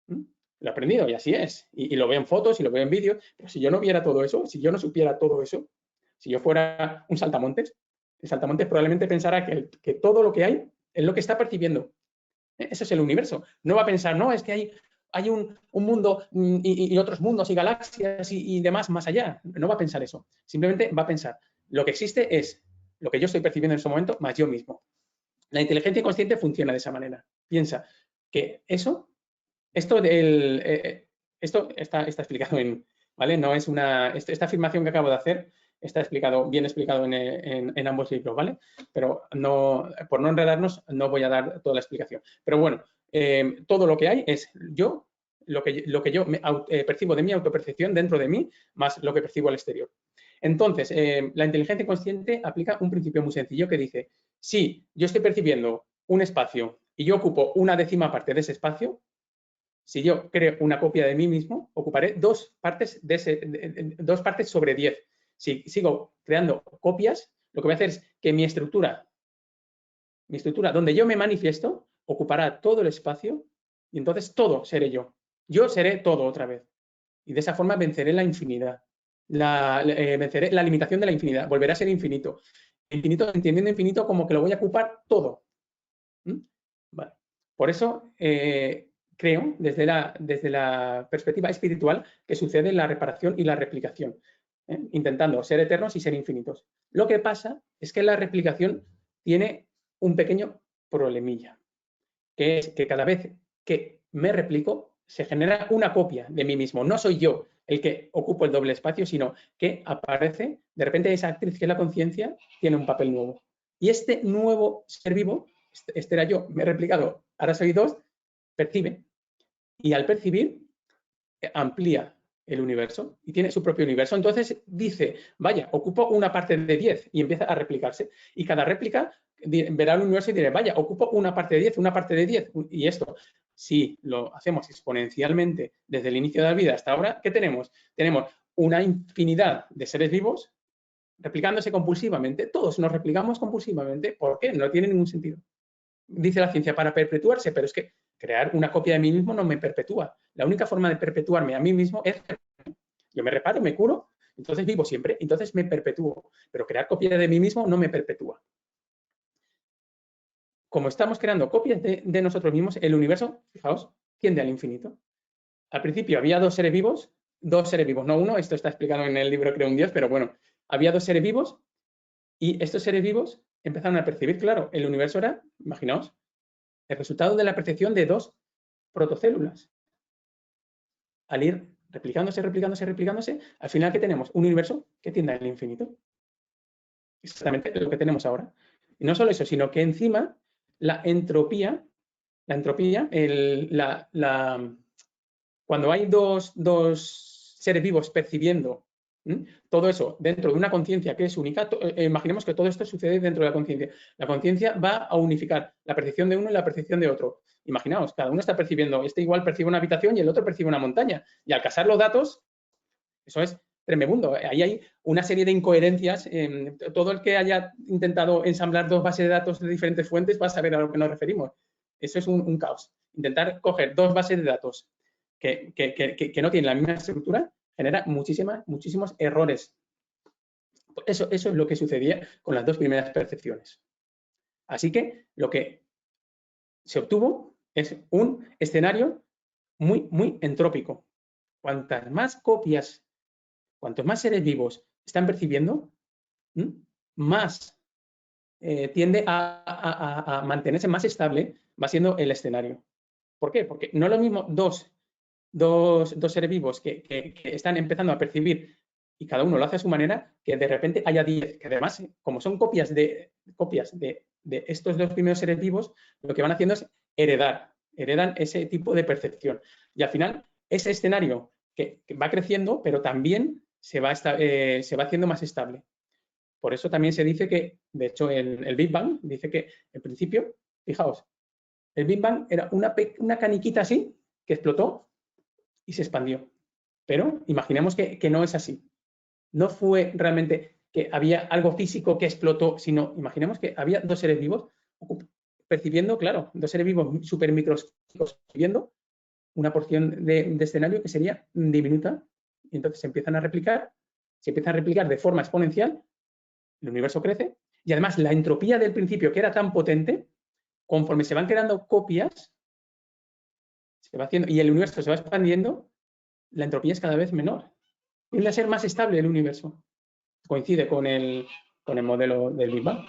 Speaker 3: Lo he aprendido y así es. Y lo veo en fotos y lo veo en vídeos. Pero si yo no viera todo eso, si yo no supiera todo eso, si yo fuera un saltamontes, el saltamontes probablemente pensara que todo lo que hay es lo que está percibiendo. Ese es el universo. No va a pensar, no, es que hay un mundo y otros mundos y galaxias y demás más allá. No va a pensar eso. Simplemente va a pensar, lo que existe es lo que yo estoy percibiendo en ese momento más yo mismo. La inteligencia inconsciente funciona de esa manera. Piensa que esto está explicado ¿vale? No es esta afirmación que acabo de hacer está bien explicado en ambos libros, ¿vale? Pero por no enredarnos, no voy a dar toda la explicación. Pero bueno, todo lo que hay es yo, lo que yo percibo de mi autopercepción dentro de mí, más lo que percibo al exterior. Entonces, la inteligencia consciente aplica un principio muy sencillo que dice, si yo estoy percibiendo un espacio y yo ocupo una décima parte de ese espacio, si yo creo una copia de mí mismo, ocuparé 2 partes sobre 10. Si sigo creando copias, lo que voy a hacer es que mi estructura donde yo me manifiesto, ocupará todo el espacio y entonces todo seré yo. Yo seré todo otra vez. Y de esa forma venceré la infinidad. Venceré la limitación de la infinidad. Volverá a ser infinito. Infinito, entendiendo infinito como que lo voy a ocupar todo. Vale. Por eso creo, desde la perspectiva espiritual, que sucede la reparación y la replicación, intentando ser eternos y ser infinitos. Lo que pasa es que la replicación tiene un pequeño problemilla, que es que cada vez que me replico, se genera una copia de mí mismo. No soy yo el que ocupo el doble espacio, sino que aparece, de repente esa actriz que es la conciencia tiene un papel nuevo. Y este nuevo ser vivo, este era yo, me he replicado, ahora soy 2, percibe. Y al percibir, amplía el universo y tiene su propio universo. Entonces dice, vaya, ocupo una parte de 10 y empieza a replicarse. Y cada réplica verá el universo y dirá, vaya, ocupo una parte de 10, una parte de 10. Y esto, si lo hacemos exponencialmente desde el inicio de la vida hasta ahora, ¿qué tenemos? Tenemos una infinidad de seres vivos replicándose compulsivamente. Todos nos replicamos compulsivamente. ¿Por qué? No tiene ningún sentido. Dice la ciencia, para perpetuarse, pero es que crear una copia de mí mismo no me perpetúa. La única forma de perpetuarme a mí mismo es yo me reparo, me curo, entonces vivo siempre, entonces me perpetúo. Pero crear copia de mí mismo no me perpetúa. Como estamos creando copias de nosotros mismos, el universo, fijaos, tiende al infinito. Al principio había dos seres vivos, no uno, esto está explicado en el libro Creo un Dios, pero bueno, había 2 seres vivos y estos seres vivos empezaron a percibir, claro, el universo era, imaginaos, el resultado de la percepción de 2 protocélulas. Al ir replicándose, al final, ¿qué tenemos? Un universo que tiende al infinito. Exactamente lo que tenemos ahora. Y no solo eso, sino que encima la entropía, cuando hay dos seres vivos percibiendo todo eso dentro de una conciencia que es única, imaginemos que todo esto sucede dentro de la conciencia. La conciencia va a unificar la percepción de uno y la percepción de otro. Imaginaos, cada uno está percibiendo, este igual percibe una habitación y el otro percibe una montaña. Y al casar los datos, eso es tremebundo. Ahí hay una serie de incoherencias. Todo el que haya intentado ensamblar 2 bases de datos de diferentes fuentes va a saber a lo que nos referimos. Eso es un caos. Intentar coger 2 bases de datos que no tienen la misma estructura genera muchísimos errores. Eso es lo que sucedía con las 2 primeras percepciones. Así que lo que se obtuvo es un escenario muy entrópico. Cuantas más copias, cuantos más seres vivos están percibiendo, más tiende a mantenerse más estable, va siendo el escenario. ¿Por qué? Porque no es lo mismo dos seres vivos que están empezando a percibir y cada uno lo hace a su manera, que de repente haya 10, que además, como son copias de estos dos primeros seres vivos, lo que van haciendo es heredan ese tipo de percepción. Y al final, ese escenario que va creciendo, pero también se va haciendo más estable. Por eso también se dice que, de hecho, el Big Bang dice que, en principio, fijaos, el Big Bang era una caniquita así que explotó y se expandió. Pero imaginemos que no es así. No fue realmente que había algo físico que explotó, sino imaginemos que había dos seres vivos percibiendo, claro, dos seres vivos súper microscópicos viendo una porción de escenario que sería diminuta. Y entonces se empiezan a replicar de forma exponencial, el universo crece y además la entropía del principio, que era tan potente, conforme se van creando copias, se va haciendo, y el universo se va expandiendo, la entropía es cada vez menor. Tiende a ser más estable el universo. Coincide con el modelo del Big Bang.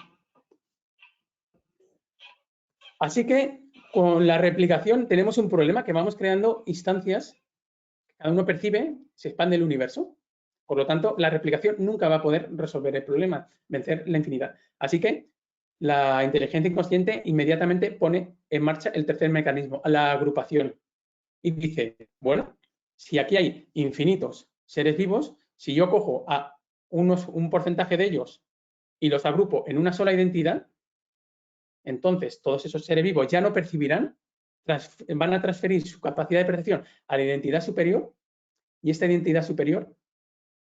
Speaker 3: Así que con la replicación tenemos un problema, que vamos creando instancias, cada uno percibe, se expande el universo. Por lo tanto, la replicación nunca va a poder resolver el problema, vencer la infinidad. Así que la inteligencia inconsciente inmediatamente pone en marcha el tercer mecanismo, la agrupación. Y dice, bueno, si aquí hay infinitos seres vivos, si yo cojo a un porcentaje de ellos y los agrupo en una sola identidad, entonces todos esos seres vivos ya no percibirán, van a transferir su capacidad de percepción a la identidad superior, y esta identidad superior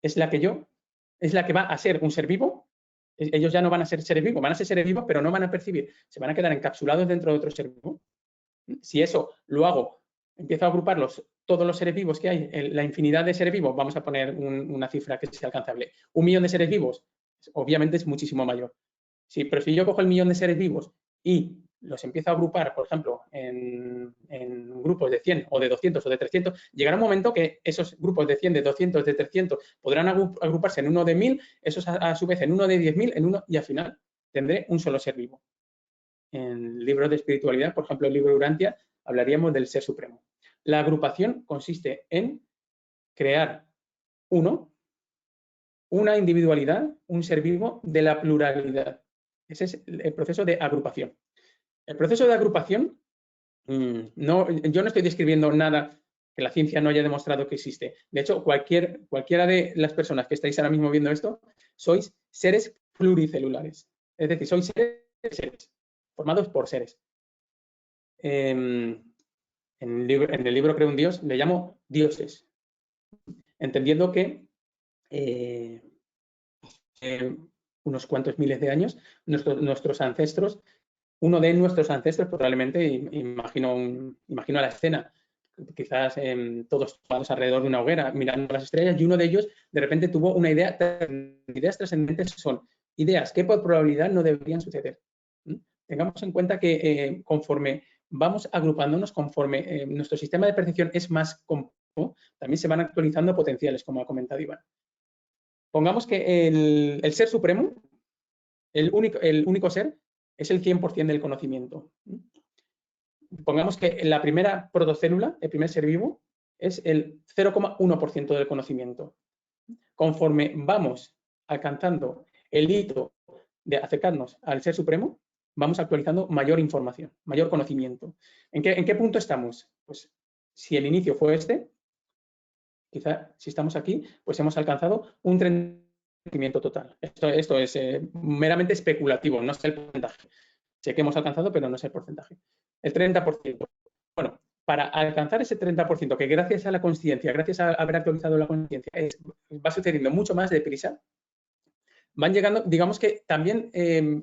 Speaker 3: es la que va a ser un ser vivo. Ellos ya no van a ser seres vivos, van a ser seres vivos, pero no van a percibir, se van a quedar encapsulados dentro de otro ser vivo. Si eso lo hago, empiezo a agruparlos, todos los seres vivos que hay, la infinidad de seres vivos, vamos a poner una cifra que sea alcanzable, 1 millón de seres vivos, obviamente es muchísimo mayor. Sí, pero si yo cojo el millón de seres vivos y los empiezo a agrupar, por ejemplo, en grupos de 100 o de 200 o de 300, llegará un momento que esos grupos de 100, de 200, de 300 podrán agruparse en uno de 1000, esos a su vez en uno de 10.000, en uno, y al final tendré un solo ser vivo. En libros de espiritualidad, por ejemplo, el libro Urantia, hablaríamos del ser supremo. La agrupación consiste en crear una individualidad, un ser vivo de la pluralidad. Ese es el proceso de agrupación. El proceso de agrupación, yo no estoy describiendo nada que la ciencia no haya demostrado que existe. De hecho, cualquiera de las personas que estáis ahora mismo viendo esto, sois seres pluricelulares. Es decir, sois seres formados por seres. En el libro Creo un Dios le llamo dioses, entendiendo que unos cuantos miles de años nuestros ancestros, uno de nuestros ancestros probablemente, imagino la escena, quizás todos alrededor de una hoguera mirando las estrellas, y uno de ellos de repente tuvo una idea. Ideas trascendentes son ideas que por probabilidad no deberían suceder. Tengamos en cuenta que conforme vamos agrupándonos, conforme nuestro sistema de percepción es más complejo, también se van actualizando potenciales, como ha comentado Iván. Pongamos que el ser supremo, el único ser, es el 100% del conocimiento. Pongamos que la primera protocélula, el primer ser vivo, es el 0,1% del conocimiento. Conforme vamos alcanzando el hito de acercarnos al ser supremo, vamos actualizando mayor información, mayor conocimiento. ¿En qué punto estamos? Pues si el inicio fue este, quizá si estamos aquí, pues hemos alcanzado un 30% total. Esto es meramente especulativo, no sé el porcentaje. Sé que hemos alcanzado, pero no sé el porcentaje. El 30%. Bueno, para alcanzar ese 30%, que gracias a la consciencia, gracias a haber actualizado la consciencia, va sucediendo mucho más deprisa, van llegando, digamos que también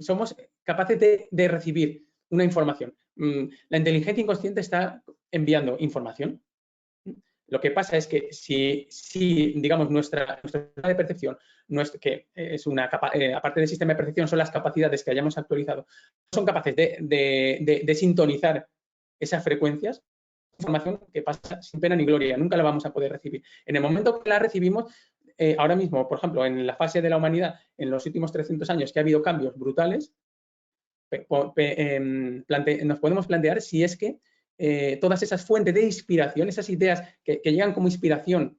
Speaker 3: somos capaces de recibir una información. La inteligencia inconsciente está enviando información. Lo que pasa es que si digamos, nuestra de percepción, que es aparte del sistema de percepción, son las capacidades que hayamos actualizado, son capaces de sintonizar esas frecuencias, información que pasa sin pena ni gloria, nunca la vamos a poder recibir. En el momento que la recibimos, ahora mismo, por ejemplo, en la fase de la humanidad, en los últimos 300 años, que ha habido cambios brutales, nos podemos plantear si es que todas esas fuentes de inspiración, esas ideas que llegan como inspiración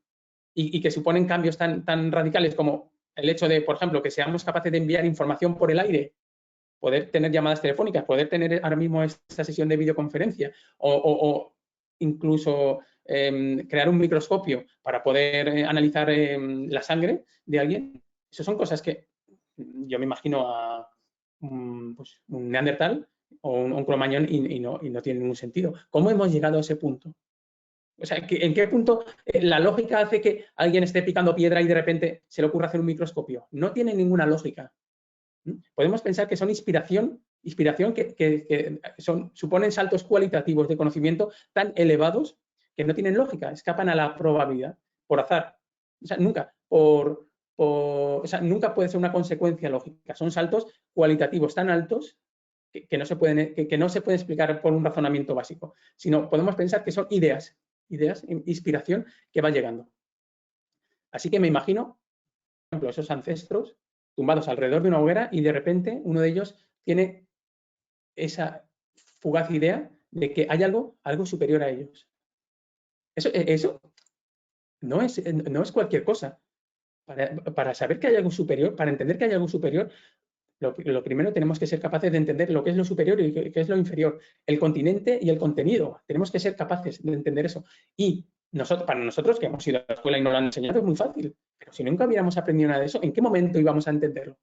Speaker 3: y que suponen cambios tan radicales como el hecho de, por ejemplo, que seamos capaces de enviar información por el aire, poder tener llamadas telefónicas, poder tener ahora mismo esta sesión de videoconferencia o incluso crear un microscopio para poder analizar la sangre de alguien. Esas son cosas que yo me imagino a pues, un neandertal o un cromañón y no tiene ningún sentido. ¿Cómo hemos llegado a ese punto? O sea, ¿en qué punto la lógica hace que alguien esté picando piedra y de repente se le ocurra hacer un microscopio? No tiene ninguna lógica. Podemos pensar que son inspiración que suponen saltos cualitativos de conocimiento tan elevados que no tienen lógica, escapan a la probabilidad, por azar. O sea, nunca puede ser una consecuencia lógica. Son saltos cualitativos tan altos que no se pueden explicar por un razonamiento básico, sino podemos pensar que son ideas, inspiración que va llegando. Así que me imagino, por ejemplo, esos ancestros tumbados alrededor de una hoguera y de repente uno de ellos tiene esa fugaz idea de que hay algo superior a ellos. Eso no es cualquier cosa. Para saber que hay algo superior, para entender que hay algo superior, lo primero tenemos que ser capaces de entender lo que es lo superior y qué es lo inferior, el continente y el contenido. Tenemos que ser capaces de entender eso. Y para nosotros que hemos ido a la escuela y nos lo han enseñado es muy fácil, pero si nunca hubiéramos aprendido nada de eso, ¿en qué momento íbamos a entenderlo?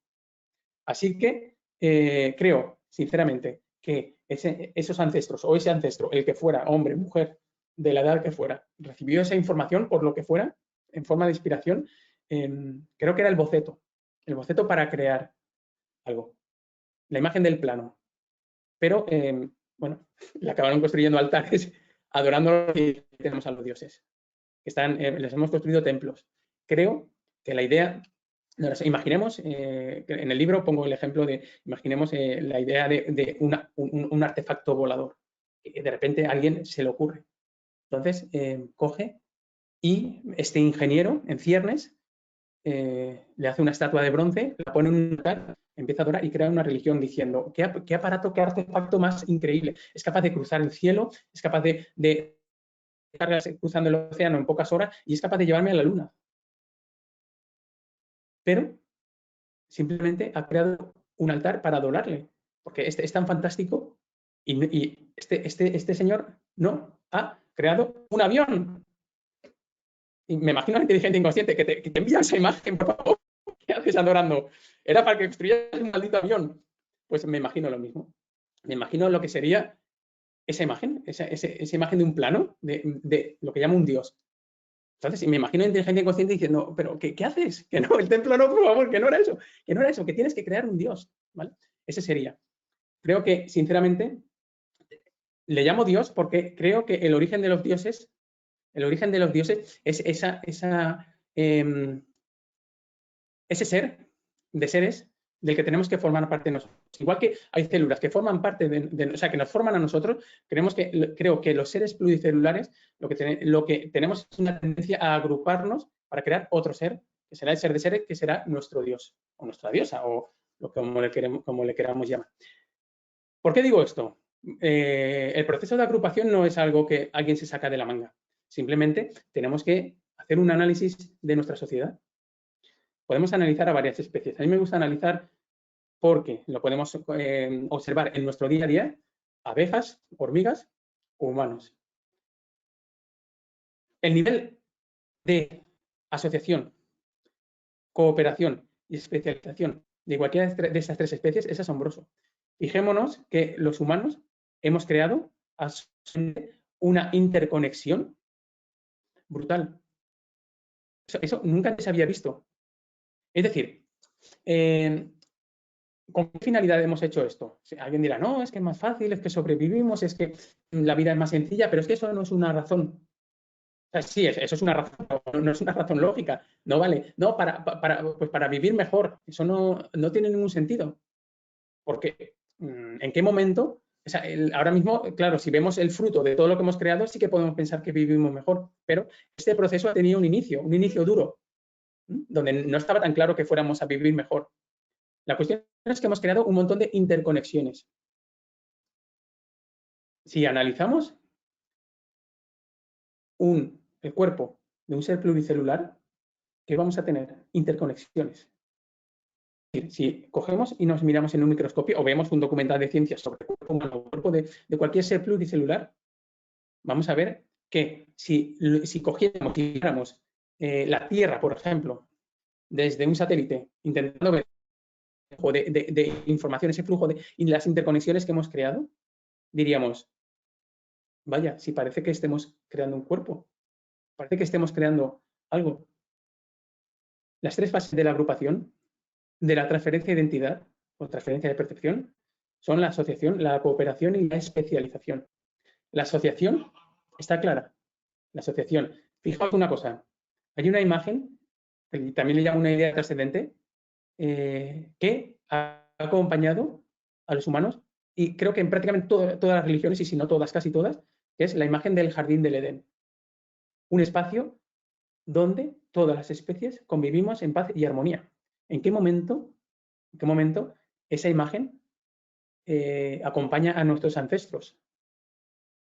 Speaker 3: Así que creo, sinceramente, que esos ancestros o ese ancestro, el que fuera, hombre, mujer, de la edad que fuera, recibió esa información por lo que fuera, en forma de inspiración, creo que era el boceto para crear algo, la imagen del plano. Pero, bueno, le acabaron construyendo altares adorando y tenemos a los dioses. Les hemos construido templos. Creo que la idea, imaginemos, en el libro pongo el ejemplo de, imaginemos la idea de un artefacto volador, que de repente a alguien se le ocurre. Entonces, coge y este ingeniero en ciernes le hace una estatua de bronce, la pone en un altar, empieza a adorar y crea una religión diciendo, ¿qué aparato, qué artefacto más increíble? Es capaz de cruzar el cielo, es capaz de cargas cruzando el océano en pocas horas y es capaz de llevarme a la luna. Pero simplemente ha creado un altar para adorarle, porque es tan fantástico y este señor no ha creado un avión. Y me imagino a la inteligencia inconsciente que te envía esa imagen, por favor, ¿qué haces adorando? Era para que construyeras un maldito avión. Pues me imagino lo mismo. Me imagino lo que sería esa imagen, esa imagen de un plano, de lo que llamo un dios. Entonces, me imagino a la inteligencia inconsciente diciendo, ¿pero qué haces? Que no, el templo no, por favor, que no era eso, que tienes que crear un dios. ¿Vale? Ese sería. Creo que, sinceramente, le llamo dios porque creo que el origen de los dioses es ese ser de seres del que tenemos que formar parte nosotros. Igual que hay células que forman parte o sea, que nos forman a nosotros, creo que los seres pluricelulares lo que tenemos es una tendencia a agruparnos para crear otro ser, que será el ser de seres, que será nuestro dios, o nuestra diosa, o como le queramos llamar. ¿Por qué digo esto? El proceso de agrupación no es algo que alguien se saca de la manga. Simplemente tenemos que hacer un análisis de nuestra sociedad. Podemos analizar a varias especies. A mí me gusta analizar porque lo podemos observar en nuestro día a día, abejas, hormigas o humanos. El nivel de asociación, cooperación y especialización de cualquiera de estas tres especies es asombroso. Fijémonos que los humanos hemos creado una interconexión brutal. Eso nunca se había visto. Es decir, ¿con qué finalidad hemos hecho esto? Alguien dirá, no, es que es más fácil, es que sobrevivimos, es que la vida es más sencilla, pero es que eso no es una razón. O sea, sí, eso es una razón, no es una razón lógica, no vale. No, pues para vivir mejor, eso no tiene ningún sentido. Porque, ¿en qué momento? O sea, ahora mismo, claro, si vemos el fruto de todo lo que hemos creado, sí que podemos pensar que vivimos mejor, pero este proceso ha tenido un inicio duro. donde no estaba tan claro que fuéramos a vivir mejor. La cuestión es que hemos creado un montón de interconexiones. Si analizamos el cuerpo de un ser pluricelular, ¿qué vamos a tener? Interconexiones. Si cogemos y nos miramos en un microscopio o vemos un documental de ciencias sobre el cuerpo de cualquier ser pluricelular, vamos a ver que si cogiéramos y viéramos la Tierra, por ejemplo, desde un satélite, intentando ver de información, ese flujo y las interconexiones que hemos creado, diríamos, vaya, si parece que estemos creando un cuerpo, parece que estemos creando algo. Las tres fases de la agrupación, de la transferencia de identidad o transferencia de percepción, son la asociación, la cooperación y la especialización. La asociación está clara. La asociación. Fijaos una cosa. Hay una imagen, que también le llamo una idea trascendente, que ha acompañado a los humanos, y creo que en prácticamente todas las religiones, y si no todas, casi todas, que es la imagen del jardín del Edén. Un espacio donde todas las especies convivimos en paz y armonía. ¿En qué momento esa imagen acompaña a nuestros ancestros?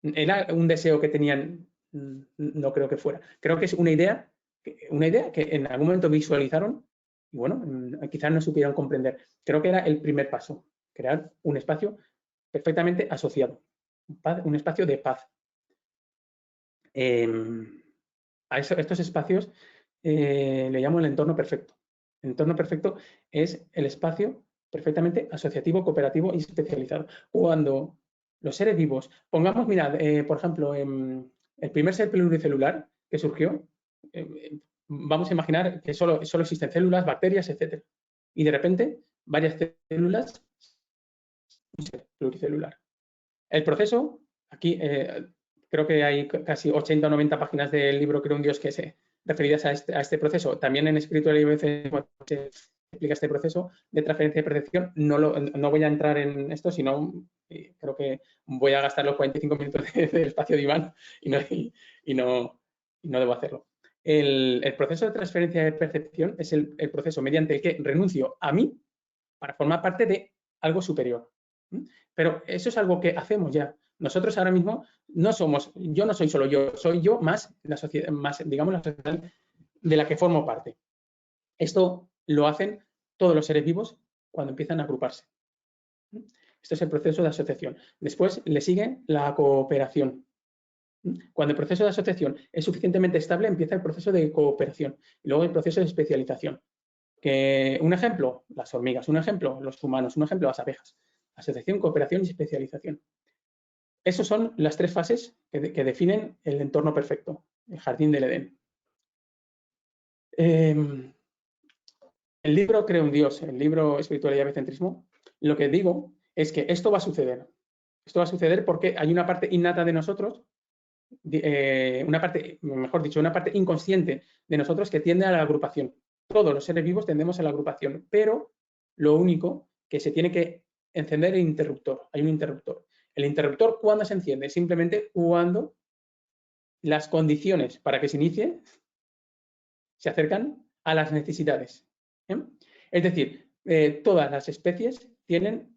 Speaker 3: ¿Era un deseo que tenían? No creo que fuera. Creo que es una idea que en algún momento visualizaron y bueno, quizás no supieran comprender. Creo que era el primer paso, crear un espacio perfectamente asociado, un espacio de paz. A estos espacios le llamo el entorno perfecto. El entorno perfecto es el espacio perfectamente asociativo, cooperativo y especializado. Cuando los seres vivos, pongamos, mirad, por ejemplo, el primer ser pluricelular que surgió, vamos a imaginar que solo existen células, bacterias, etc. Y de repente, varias células, un ser pluricelular. El proceso, aquí creo que hay casi 80 o 90 páginas del libro Creo un Dios que se referidas a este proceso. También en Espiritualidad se explica este proceso de transferencia de percepción. No voy a entrar en esto, sino creo que voy a gastar los 45 minutos del espacio de Iván y no debo hacerlo. El proceso de transferencia de percepción es el proceso mediante el que renuncio a mí para formar parte de algo superior. Pero eso es algo que hacemos ya. Nosotros ahora mismo no somos, yo no soy solo yo, soy yo más la sociedad, digamos, la sociedad de la que formo parte. Esto lo hacen todos los seres vivos cuando empiezan a agruparse. Esto es el proceso de asociación. Después le sigue la cooperación. Cuando el proceso de asociación es suficientemente estable, empieza el proceso de cooperación y luego el proceso de especialización. Un ejemplo, las hormigas, un ejemplo, los humanos, un ejemplo, las abejas. Asociación, cooperación y especialización. Esas son las tres fases que definen el entorno perfecto, el jardín del Edén. El libro Creo un Dios, el libro Espiritualidad y Egocentrismo, lo que digo es que esto va a suceder. Esto va a suceder porque hay una parte innata de nosotros, una parte inconsciente de nosotros que tiende a la agrupación. Todos los seres vivos tendemos a la agrupación, pero lo único que se tiene que encender es el interruptor. Hay un interruptor. El interruptor, ¿cuándo se enciende? Simplemente cuando las condiciones para que se inicie se acercan a las necesidades. Es decir, todas las especies tienen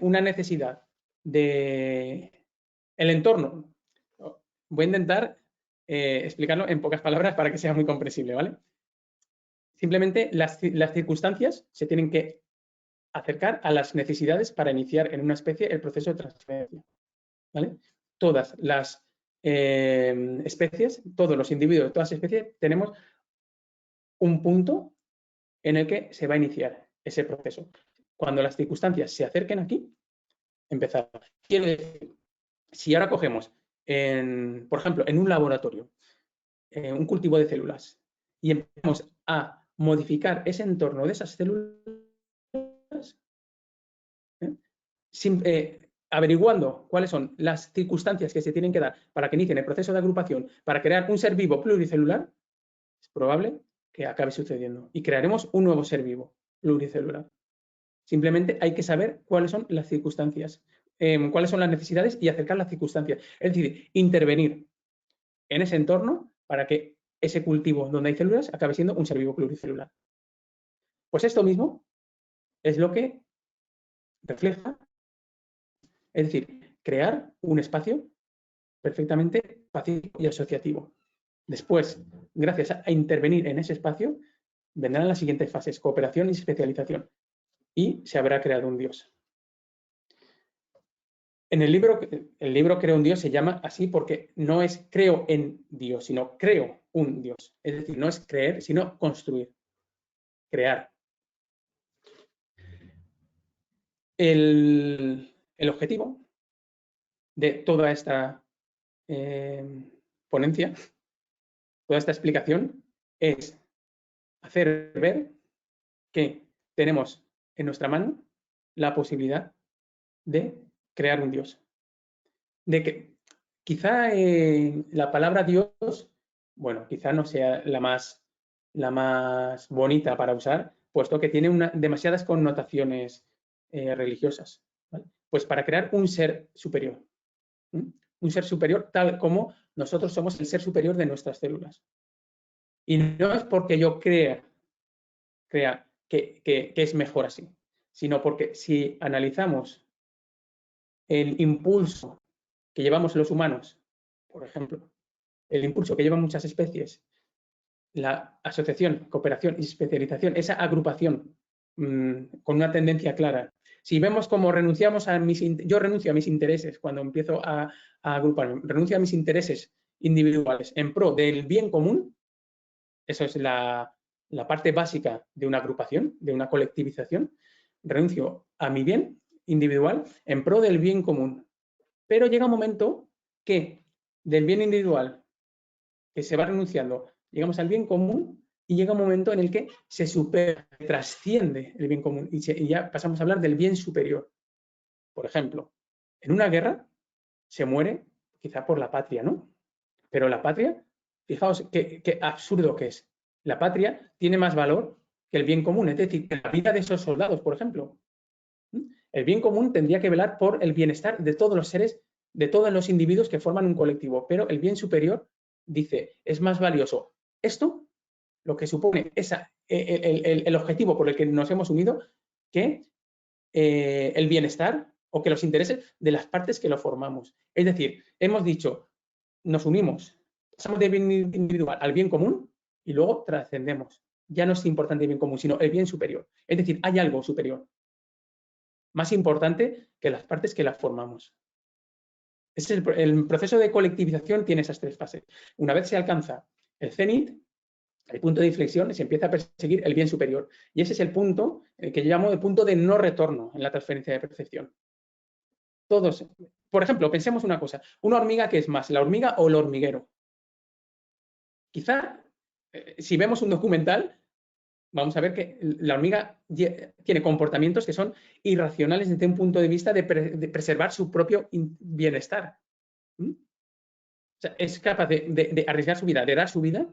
Speaker 3: una necesidad de el entorno. Voy a intentar explicarlo en pocas palabras para que sea muy comprensible, ¿vale? Simplemente las circunstancias se tienen que acercar a las necesidades para iniciar en una especie el proceso de transferencia, ¿vale? Todas las especies, todos los individuos de todas las especies, tenemos un punto en el que se va a iniciar ese proceso. Cuando las circunstancias se acerquen aquí, empezar. Quiero decir, si ahora cogemos, por ejemplo, en un laboratorio, un cultivo de células, y empezamos a modificar ese entorno de esas células, averiguando cuáles son las circunstancias que se tienen que dar para que inicien el proceso de agrupación, para crear un ser vivo pluricelular, es probable que acabe sucediendo. Y crearemos un nuevo ser vivo pluricelular. Simplemente hay que saber cuáles son las circunstancias, cuáles son las necesidades y acercar las circunstancias. Es decir, intervenir. en ese entorno para que ese cultivo donde hay células acabe siendo un ser vivo pluricelular. Pues esto mismo es lo que refleja, es decir, crear un espacio perfectamente pacífico y asociativo. Después, gracias a intervenir en ese espacio, vendrán las siguientes fases: cooperación y especialización. Y se habrá creado un Dios. En el libro Creo un Dios se llama así porque no es creo en Dios, sino creo un Dios. Es decir, no es creer, sino construir, crear. El objetivo de toda esta ponencia, toda esta explicación, es hacer ver que tenemos en nuestra mano la posibilidad de crear un Dios. De que quizá la palabra Dios, bueno, quizá no sea la más bonita para usar, puesto que tiene demasiadas connotaciones religiosas, ¿vale? Pues para crear un ser superior. Un ser superior tal como nosotros somos el ser superior de nuestras células. Y no es porque yo crea que es mejor así, sino porque si analizamos el impulso que llevamos los humanos, por ejemplo, el impulso que llevan muchas especies, la asociación, cooperación y especialización, esa agrupación con una tendencia clara. Si vemos cómo renunciamos yo renuncio a mis intereses cuando empiezo a agruparme, renuncio a mis intereses individuales en pro del bien común, eso es la parte básica de una agrupación, de una colectivización. Renuncio a mi bien individual en pro del bien común. Pero llega un momento que del bien individual que se va renunciando, llegamos al bien común y llega un momento en el que se supera, trasciende el bien común y ya pasamos a hablar del bien superior. Por ejemplo, en una guerra se muere quizá por la patria, ¿no? Pero la patria, fijaos qué absurdo que es. La patria tiene más valor que el bien común, es decir, que la vida de esos soldados, por ejemplo. El bien común tendría que velar por el bienestar de todos los seres, de todos los individuos que forman un colectivo, pero el bien superior dice, es más valioso esto, lo que supone el objetivo por el que nos hemos unido, que el bienestar o que los intereses de las partes que lo formamos. Es decir, hemos dicho, nos unimos, pasamos del bien individual al bien común y luego trascendemos. Ya no es importante el bien común, sino el bien superior. Es decir, hay algo superior, más importante que las partes que las formamos. El proceso de colectivización tiene esas tres fases. Una vez se alcanza el cenit, el punto de inflexión, se empieza a perseguir el bien superior. Y ese es el punto que yo llamo el punto de no retorno en la transferencia de percepción. Todos, por ejemplo, pensemos una cosa. ¿Una hormiga qué es más, la hormiga o el hormiguero? Quizá, si vemos un documental, vamos a ver que la hormiga tiene comportamientos que son irracionales desde un punto de vista de preservar su propio bienestar. O sea, es capaz de arriesgar su vida, de dar su vida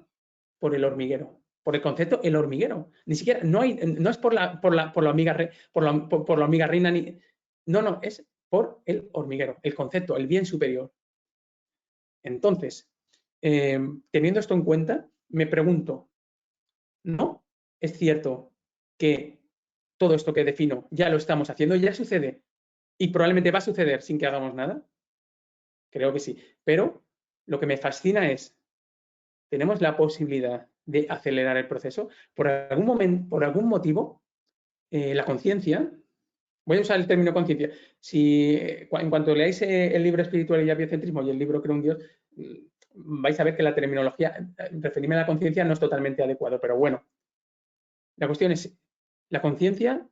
Speaker 3: por el hormiguero, por el concepto el hormiguero. Ni siquiera, no es por la hormiga reina, no, es por el hormiguero, el concepto, el bien superior. Entonces, teniendo esto en cuenta, me pregunto, ¿no es cierto que todo esto que defino ya lo estamos haciendo, ya sucede y probablemente va a suceder sin que hagamos nada? Creo que sí, pero lo que me fascina es, tenemos la posibilidad de acelerar el proceso. Por algún motivo, la conciencia, voy a usar el término conciencia, si en cuanto leáis el libro Espiritualidad y Biocentrismo y el libro Creo un Dios, vais a ver que la terminología, referirme a la conciencia no es totalmente adecuado, pero bueno, la cuestión es, la conciencia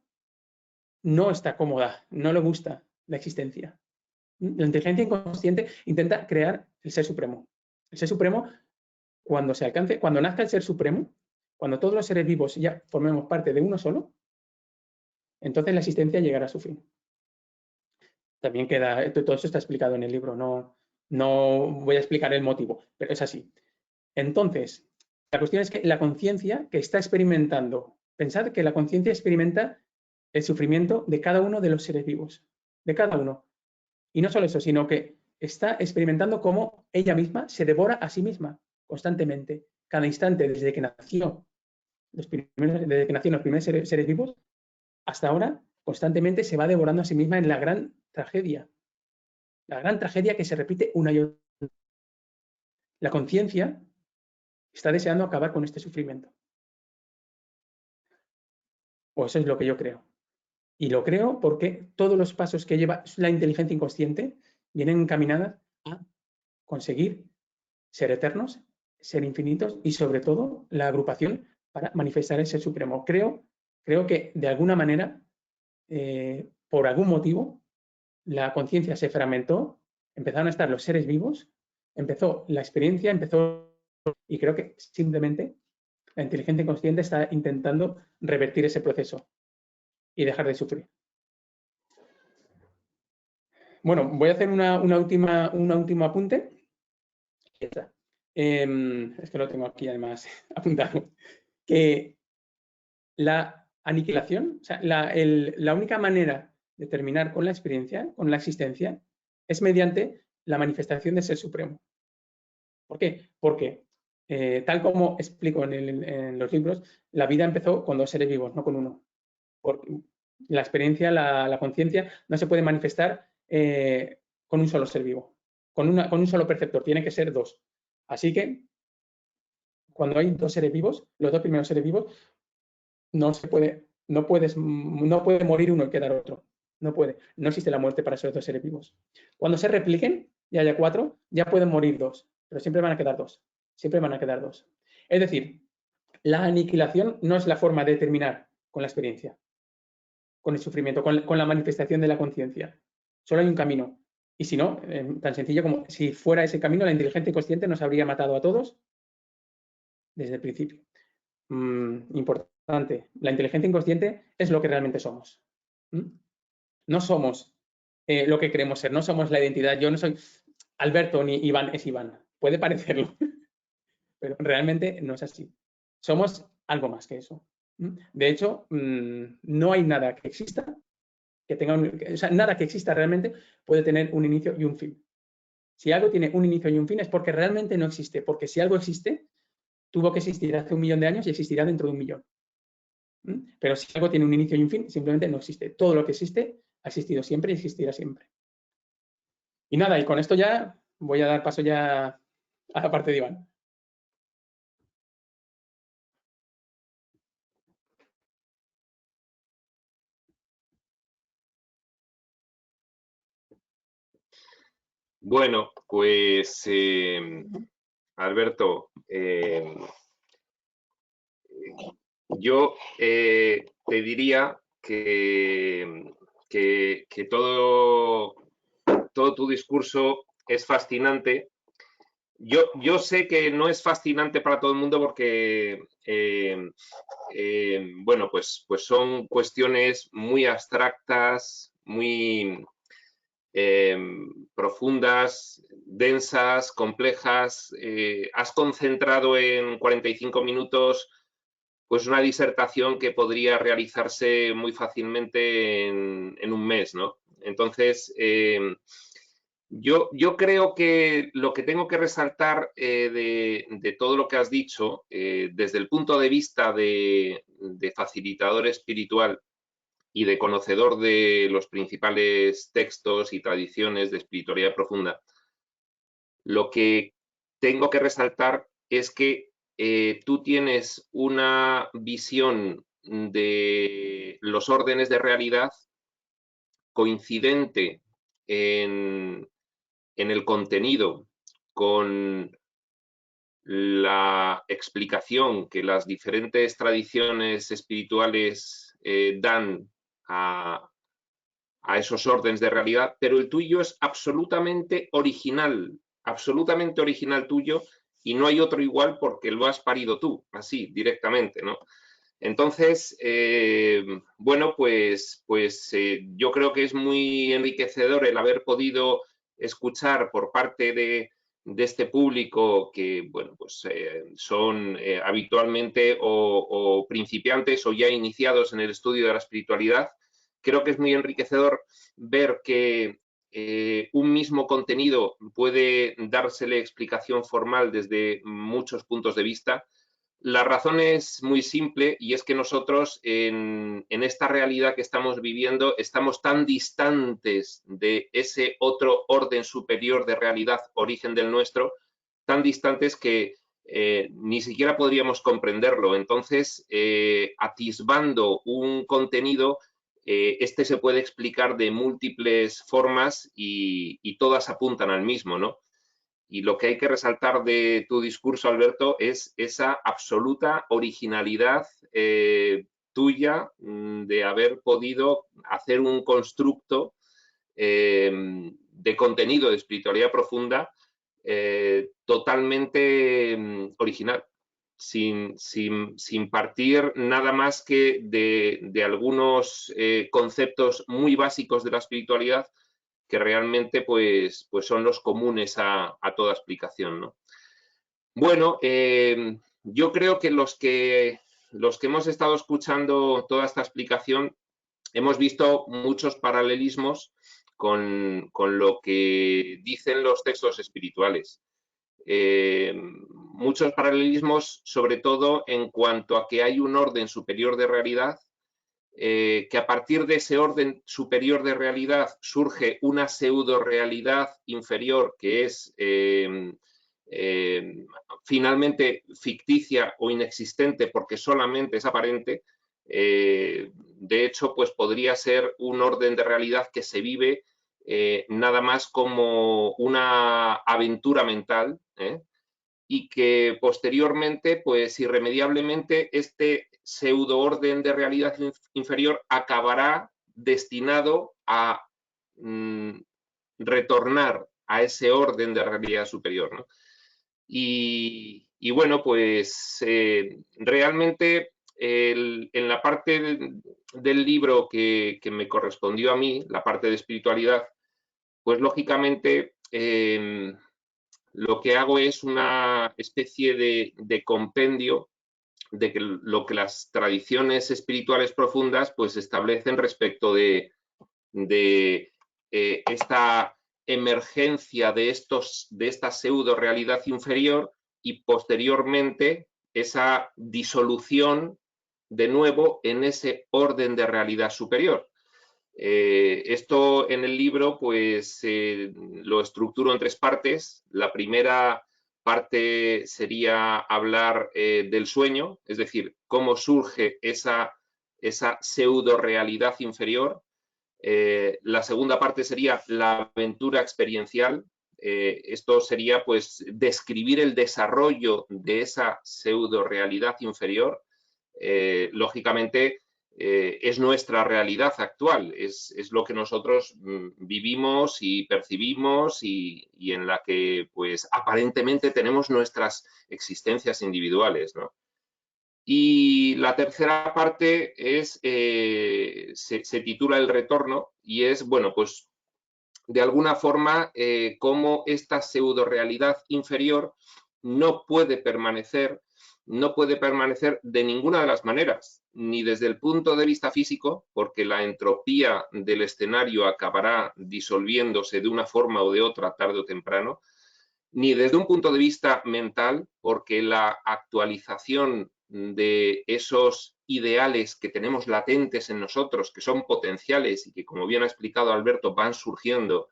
Speaker 3: no está cómoda, no le gusta la existencia. La inteligencia inconsciente intenta crear el ser supremo. El ser supremo, cuando se alcance, cuando nazca el ser supremo, cuando todos los seres vivos ya formemos parte de uno solo, entonces la existencia llegará a su fin. También todo eso está explicado en el libro, no voy a explicar el motivo, pero es así. Entonces, la cuestión es que la conciencia que está experimentando, pensad que la conciencia experimenta el sufrimiento de cada uno de los seres vivos, de cada uno. Y no solo eso, sino que está experimentando cómo ella misma se devora a sí misma constantemente, cada instante, desde que nacieron los primeros seres vivos, hasta ahora, constantemente se va devorando a sí misma en la gran tragedia que se repite una y otra. La conciencia está deseando acabar con este sufrimiento. O eso es lo que yo creo. Y lo creo porque todos los pasos que lleva la inteligencia inconsciente vienen encaminadas a conseguir ser eternos, ser infinitos y sobre todo la agrupación para manifestar el ser supremo. Creo que de alguna manera, por algún motivo, la conciencia se fragmentó, empezaron a estar los seres vivos, empezó la experiencia, y creo que simplemente la inteligencia inconsciente está intentando revertir ese proceso y dejar de sufrir. Bueno, voy a hacer un último apunte. Es que lo tengo aquí además apuntado. Que la aniquilación, o sea, la única manera de terminar con la experiencia, con la existencia, es mediante la manifestación del Ser Supremo. ¿Por qué? Porque, tal como explico en los libros, la vida empezó con dos seres vivos, no con uno. Porque la experiencia, la conciencia, no se puede manifestar con un solo ser vivo, con un solo perceptor, tiene que ser dos. Así que, cuando hay dos seres vivos, los dos primeros seres vivos, no puede morir uno y quedar otro. No puede. No existe la muerte para esos dos seres vivos. Cuando se repliquen y haya cuatro, ya pueden morir dos, pero siempre van a quedar dos. Siempre van a quedar dos. Es decir, la aniquilación no es la forma de terminar con la experiencia, con el sufrimiento, con la manifestación de la conciencia. Solo hay un camino. Y si no, tan sencillo como si fuera ese camino, la inteligencia inconsciente nos habría matado a todos desde el principio. Importante. La inteligencia inconsciente es lo que realmente somos. No somos lo que queremos ser, no somos la identidad. Yo no soy Alberto ni Iván es Iván. Puede parecerlo, pero realmente no es así. Somos algo más que eso. De hecho, no hay nada que exista que tenga nada que exista realmente puede tener un inicio y un fin. Si algo tiene un inicio y un fin es porque realmente no existe, porque si algo existe, tuvo que existir hace 1 millón de años y existirá dentro de 1 millón. Pero si algo tiene un inicio y un fin, simplemente no existe. Todo lo que existe ha existido siempre y existirá siempre. Y nada, y con esto ya voy a dar paso ya a la parte de Iván.
Speaker 2: Bueno, pues Alberto, yo te diría que todo tu discurso es fascinante. Yo sé que no es fascinante para todo el mundo porque, bueno, pues son cuestiones muy abstractas, muy profundas, densas, complejas. Has concentrado en 45 minutos pues una disertación que podría realizarse muy fácilmente en un mes, ¿no? Entonces, yo creo que lo que tengo que resaltar de todo lo que has dicho, desde el punto de vista de facilitador espiritual y de conocedor de los principales textos y tradiciones de espiritualidad profunda, lo que tengo que resaltar es que tú tienes una visión de los órdenes de realidad coincidente en el contenido con la explicación que las diferentes tradiciones espirituales dan a esos órdenes de realidad, pero el tuyo es absolutamente original tuyo, y no hay otro igual porque lo has parido tú, así, directamente, ¿no? Entonces, bueno, pues yo creo que es muy enriquecedor el haber podido escuchar por parte de este público que, bueno, pues son habitualmente o principiantes o ya iniciados en el estudio de la espiritualidad. Creo que es muy enriquecedor ver que un mismo contenido puede dársele explicación formal desde muchos puntos de vista. La razón es muy simple y es que nosotros en esta realidad que estamos viviendo estamos tan distantes de ese otro orden superior de realidad, origen del nuestro, tan distantes que ni siquiera podríamos comprenderlo. Entonces, atisbando un contenido, este se puede explicar de múltiples formas y todas apuntan al mismo, ¿no? Y lo que hay que resaltar de tu discurso, Alberto, es esa absoluta originalidad tuya de haber podido hacer un constructo de contenido de espiritualidad profunda totalmente original, sin partir nada más que de algunos conceptos muy básicos de la espiritualidad que realmente pues son los comunes a toda explicación, ¿no? Bueno, yo creo que los que hemos estado escuchando toda esta explicación hemos visto muchos paralelismos con lo que dicen los textos espirituales. Muchos paralelismos, sobre todo en cuanto a que hay un orden superior de realidad, que a partir de ese orden superior de realidad surge una pseudo-realidad inferior que es finalmente ficticia o inexistente porque solamente es aparente. De hecho, pues podría ser un orden de realidad que se vive nada más como una aventura mental, y que posteriormente, pues irremediablemente, este pseudo orden de realidad inferior acabará destinado a retornar a ese orden de realidad superior, ¿no? Y bueno, pues realmente en la parte del libro que me correspondió a mí, la parte de espiritualidad, pues lógicamente lo que hago es una especie de compendio de lo que las tradiciones espirituales profundas pues establecen respecto de esta emergencia de esta pseudo realidad inferior y posteriormente esa disolución de nuevo en ese orden de realidad superior. Esto en el libro pues lo estructuro en 3 partes. La primera parte sería hablar del sueño, es decir, cómo surge esa pseudo realidad inferior. La segunda parte sería la aventura experiencial. Esto sería pues describir el desarrollo de esa pseudo realidad inferior. Lógicamente es nuestra realidad actual, es lo que nosotros vivimos y percibimos y en la que pues aparentemente tenemos nuestras existencias individuales, ¿no? Y la tercera parte es, se titula El retorno y es, bueno, pues de alguna forma cómo esta pseudo realidad inferior no puede permanecer de ninguna de las maneras, ni desde el punto de vista físico, porque la entropía del escenario acabará disolviéndose de una forma o de otra tarde o temprano, ni desde un punto de vista mental, porque la actualización de esos ideales que tenemos latentes en nosotros, que son potenciales y que, como bien ha explicado Alberto, van surgiendo,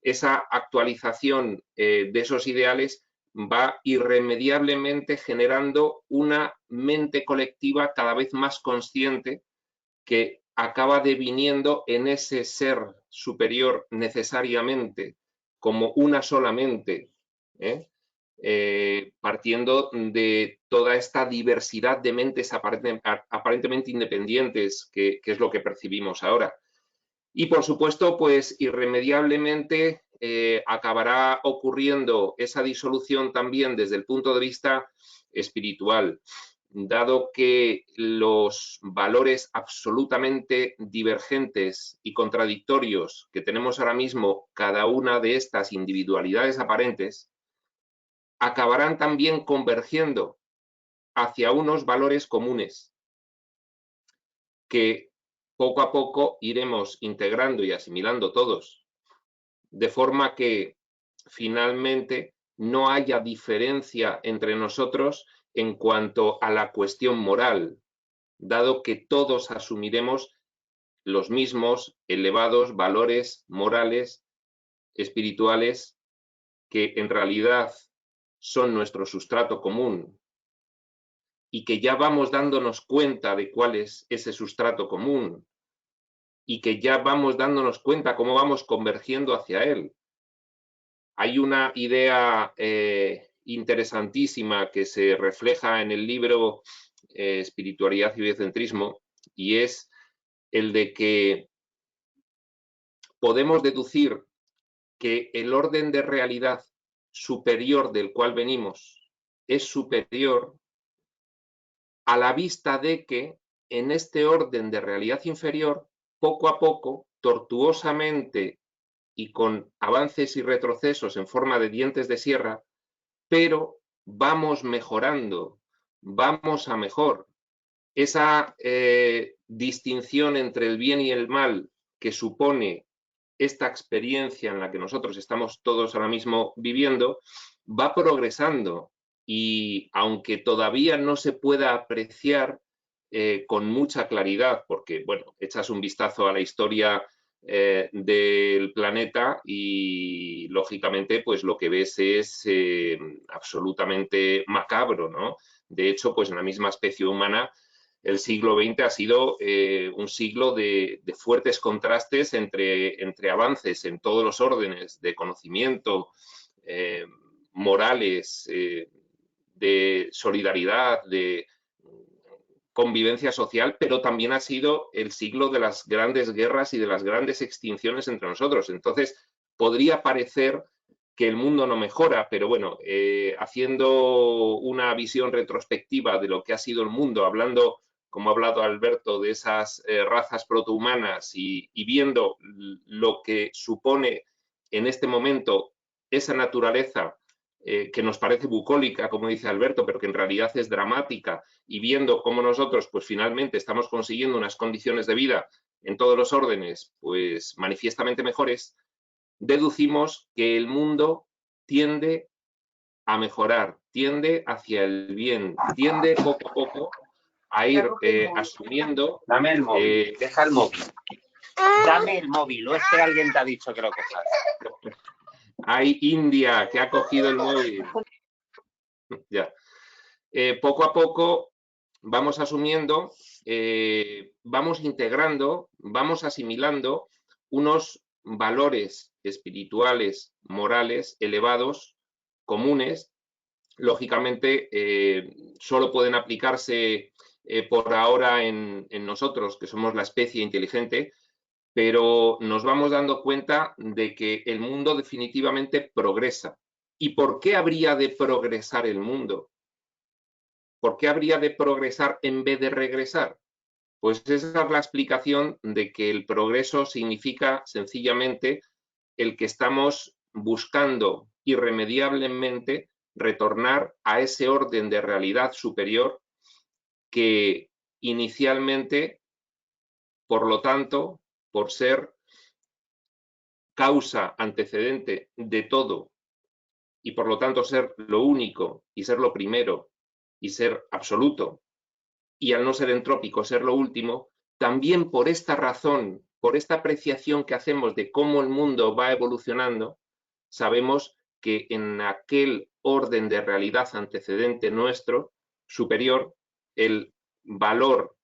Speaker 2: esa actualización de esos ideales va irremediablemente generando una mente colectiva cada vez más consciente que acaba deviniendo en ese ser superior necesariamente como una sola mente, partiendo de toda esta diversidad de mentes aparentemente independientes que es lo que percibimos ahora. Y por supuesto, pues irremediablemente acabará ocurriendo esa disolución también desde el punto de vista espiritual, dado que los valores absolutamente divergentes y contradictorios que tenemos ahora mismo, cada una de estas individualidades aparentes, acabarán también convergiendo hacia unos valores comunes que poco a poco iremos integrando y asimilando todos de forma que finalmente no haya diferencia entre nosotros en cuanto a la cuestión moral, dado que todos asumiremos los mismos elevados valores morales, espirituales, que en realidad son nuestro sustrato común y que ya vamos dándonos cuenta de cuál es ese sustrato común y que ya vamos dándonos cuenta cómo vamos convergiendo hacia él. Hay una idea interesantísima que se refleja en el libro Espiritualidad y Biocentrismo, y es el de que podemos deducir que el orden de realidad superior del cual venimos es superior a la vista de que en este orden de realidad inferior, poco a poco, tortuosamente y con avances y retrocesos en forma de dientes de sierra, pero vamos mejorando, vamos a mejor. Esa distinción entre el bien y el mal que supone esta experiencia en la que nosotros estamos todos ahora mismo viviendo, va progresando y aunque todavía no se pueda apreciar con mucha claridad, porque, bueno, echas un vistazo a la historia del planeta y, lógicamente, pues lo que ves es absolutamente macabro, ¿no? De hecho, pues en la misma especie humana, el siglo XX ha sido un siglo de fuertes contrastes entre avances en todos los órdenes de conocimiento, morales, de solidaridad, de convivencia social, pero también ha sido el siglo de las grandes guerras y de las grandes extinciones entre nosotros. Entonces, podría parecer que el mundo no mejora, pero bueno, haciendo una visión retrospectiva de lo que ha sido el mundo, hablando, como ha hablado Alberto, de esas razas protohumanas y viendo lo que supone en este momento esa naturaleza que nos parece bucólica, como dice Alberto, pero que en realidad es dramática, y viendo cómo nosotros, pues finalmente estamos consiguiendo unas condiciones de vida en todos los órdenes, pues manifiestamente mejores, deducimos que el mundo tiende a mejorar, tiende hacia el bien, tiende poco a poco a ir asumiendo...
Speaker 5: Dame el móvil, deja el móvil. Dame el móvil, o es que alguien te ha dicho que lo cojas.
Speaker 2: Hay India que ha cogido el móvil. Ya. Poco a poco vamos asumiendo, vamos integrando, vamos asimilando unos valores espirituales, morales, elevados, comunes. Lógicamente, solo pueden aplicarse por ahora en nosotros, que somos la especie inteligente, pero nos vamos dando cuenta de que el mundo definitivamente progresa. ¿Y por qué habría de progresar el mundo? ¿Por qué habría de progresar en vez de regresar? Pues esa es la explicación de que el progreso significa sencillamente el que estamos buscando irremediablemente retornar a ese orden de realidad superior que inicialmente, por lo tanto, por ser causa antecedente de todo y por lo tanto ser lo único y ser lo primero y ser absoluto, y al no ser entrópico ser lo último, también por esta razón, por esta apreciación que hacemos de cómo el mundo va evolucionando, sabemos que en aquel orden de realidad antecedente nuestro, superior, el valor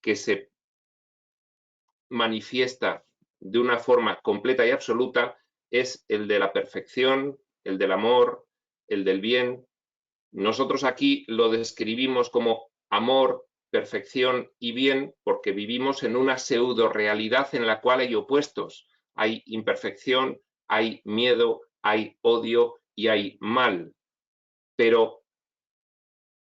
Speaker 2: que se manifiesta de una forma completa y absoluta es el de la perfección, el del amor, el del bien. Nosotros aquí lo describimos como amor, perfección y bien porque vivimos en una pseudo realidad en la cual hay opuestos. Hay imperfección, hay miedo, hay odio y hay mal. Pero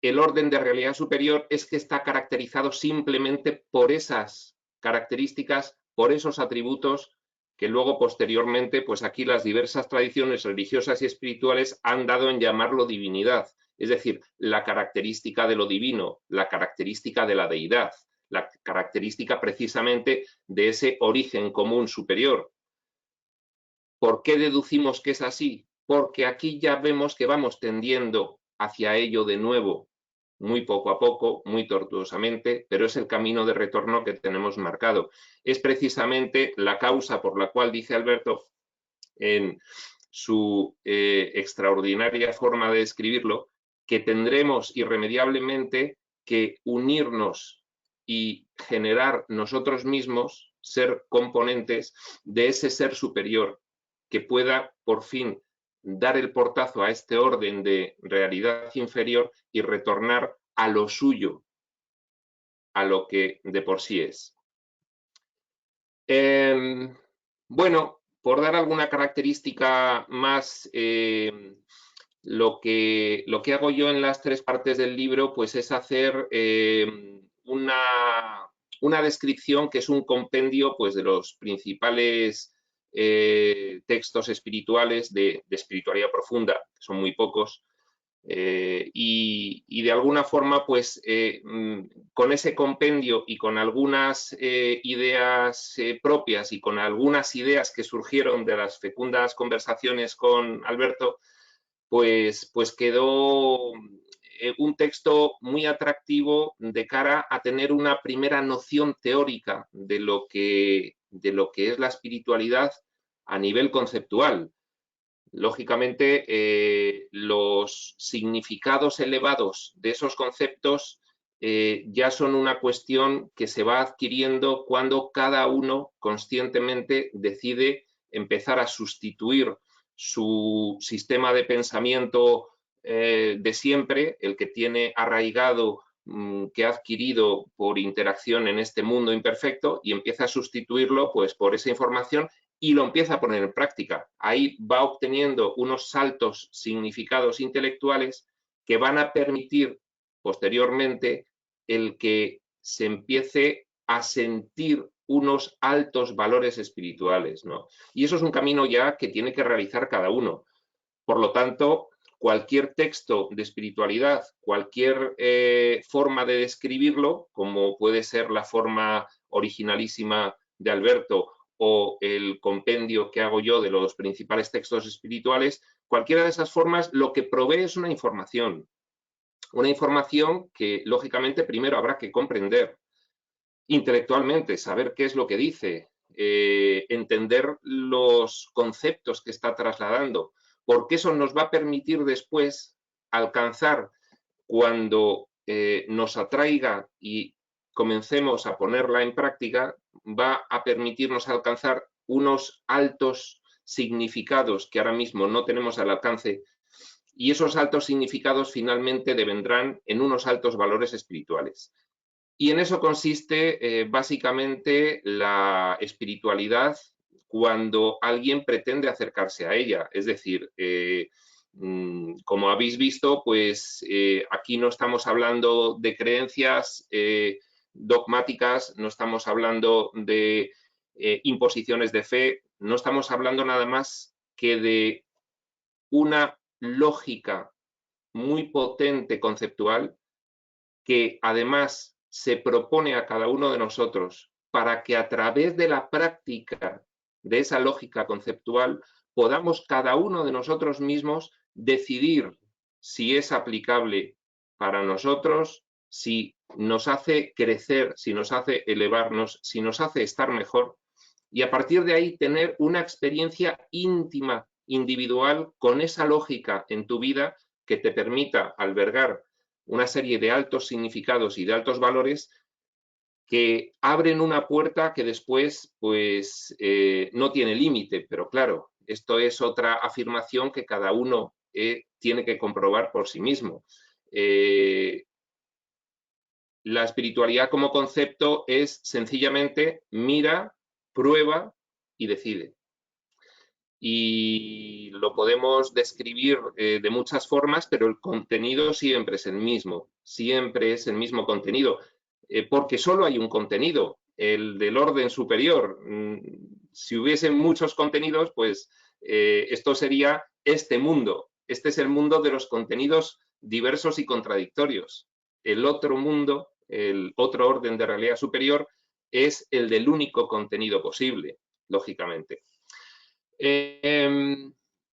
Speaker 2: el orden de realidad superior es que está caracterizado simplemente por esas características, por esos atributos que luego posteriormente, pues aquí las diversas tradiciones religiosas y espirituales han dado en llamarlo divinidad. Es decir, la característica de lo divino, la característica de la deidad, la característica precisamente de ese origen común superior. ¿Por qué deducimos que es así? Porque aquí ya vemos que vamos tendiendo hacia ello de nuevo, muy poco a poco, muy tortuosamente, pero es el camino de retorno que tenemos marcado. Es precisamente la causa por la cual, dice Alberto, en su extraordinaria forma de describirlo, que tendremos irremediablemente que unirnos y generar nosotros mismos, ser componentes de ese ser superior que pueda por fin dar el portazo a este orden de realidad inferior y retornar a lo suyo, a lo que de por sí es. Bueno, por dar alguna característica más, lo que hago yo en las 3 partes del libro, pues es hacer una descripción que es un compendio, pues, de los principales textos espirituales de espiritualidad profunda, que son muy pocos, y de alguna forma, pues, con ese compendio y con algunas ideas propias y con algunas ideas que surgieron de las fecundas conversaciones con Alberto, pues quedó un texto muy atractivo de cara a tener una primera noción teórica de lo que es la espiritualidad a nivel conceptual. Lógicamente, los significados elevados de esos conceptos ya son una cuestión que se va adquiriendo cuando cada uno conscientemente decide empezar a sustituir su sistema de pensamiento de siempre, el que tiene arraigado, que ha adquirido por interacción en este mundo imperfecto, y empieza a sustituirlo, pues, por esa información y lo empieza a poner en práctica. Ahí va obteniendo unos saltos significados intelectuales que van a permitir posteriormente el que se empiece a sentir unos altos valores espirituales, ¿no? Y eso es un camino ya que tiene que realizar cada uno. Por lo tanto, cualquier texto de espiritualidad, cualquier forma de describirlo, como puede ser la forma originalísima de Alberto o el compendio que hago yo de los principales textos espirituales, cualquiera de esas formas lo que provee es una información que lógicamente primero habrá que comprender intelectualmente, saber qué es lo que dice, entender los conceptos que está trasladando, porque eso nos va a permitir después alcanzar, cuando nos atraiga y comencemos a ponerla en práctica, va a permitirnos alcanzar unos altos significados que ahora mismo no tenemos al alcance, y esos altos significados finalmente devendrán en unos altos valores espirituales. Y en eso consiste básicamente la espiritualidad cuando alguien pretende acercarse a ella. Es decir, como habéis visto, pues aquí no estamos hablando de creencias dogmáticas, no estamos hablando de imposiciones de fe, no estamos hablando nada más que de una lógica muy potente conceptual que además se propone a cada uno de nosotros para que a través de la práctica de esa lógica conceptual podamos cada uno de nosotros mismos decidir si es aplicable para nosotros, si nos hace crecer, si nos hace elevarnos, si nos hace estar mejor, y a partir de ahí tener una experiencia íntima, individual, con esa lógica en tu vida que te permita albergar una serie de altos significados y de altos valores que abren una puerta que después, pues, no tiene límite. Pero claro, esto es otra afirmación que cada uno tiene que comprobar por sí mismo. La espiritualidad como concepto es sencillamente mira, prueba y decide. Y lo podemos describir de muchas formas, pero el contenido siempre es el mismo contenido, porque solo hay un contenido, el del orden superior. Si hubiesen muchos contenidos, pues esto sería este mundo. Este es el mundo de los contenidos diversos y contradictorios. El otro mundo, el otro orden de realidad superior, es el del único contenido posible, lógicamente.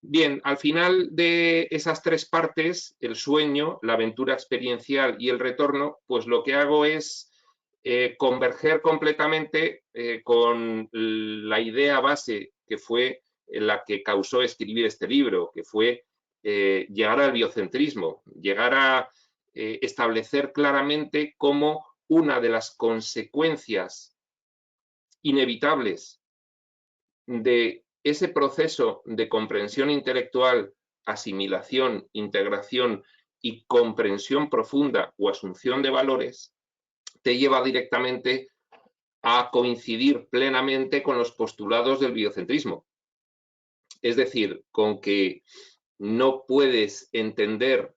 Speaker 2: Bien, al final de esas tres partes, el sueño, la aventura experiencial y el retorno, pues lo que hago es converger completamente con la idea base que fue la que causó escribir este libro, que fue llegar al biocentrismo, llegar a establecer claramente cómo una de las consecuencias inevitables de ese proceso de comprensión intelectual, asimilación, integración y comprensión profunda o asunción de valores, te lleva directamente a coincidir plenamente con los postulados del biocentrismo. Es decir, con que no puedes entender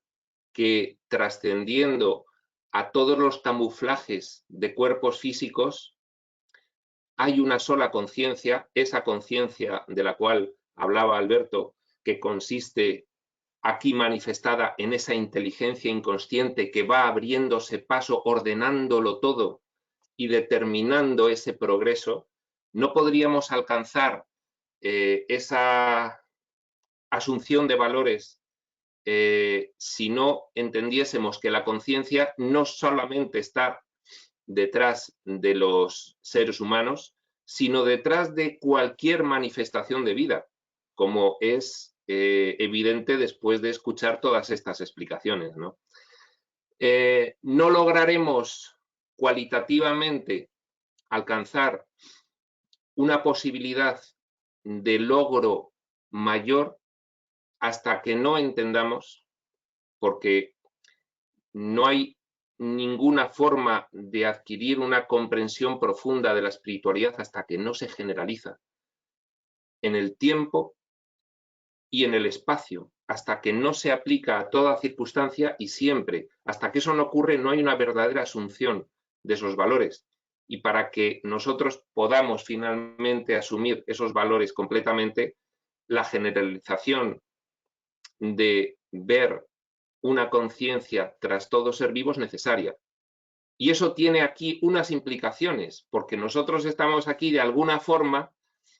Speaker 2: que trascendiendo a todos los camuflajes de cuerpos físicos, hay una sola conciencia, esa conciencia de la cual hablaba Alberto, que consiste aquí manifestada en esa inteligencia inconsciente que va abriéndose paso, ordenándolo todo y determinando ese progreso. No podríamos alcanzar esa asunción de valores si no entendiésemos que la conciencia no solamente está detrás de los seres humanos, sino detrás de cualquier manifestación de vida, como es evidente después de escuchar todas estas explicaciones, ¿no? No lograremos cualitativamente alcanzar una posibilidad de logro mayor hasta que no entendamos, porque no hay ninguna forma de adquirir una comprensión profunda de la espiritualidad hasta que no se generaliza en el tiempo y en el espacio, hasta que no se aplica a toda circunstancia y siempre. Hasta que eso no ocurre, no hay una verdadera asunción de esos valores. Y para que nosotros podamos finalmente asumir esos valores completamente, la generalización de ver una conciencia tras todo ser vivo es necesaria. Y eso tiene aquí unas implicaciones, porque nosotros estamos aquí de alguna forma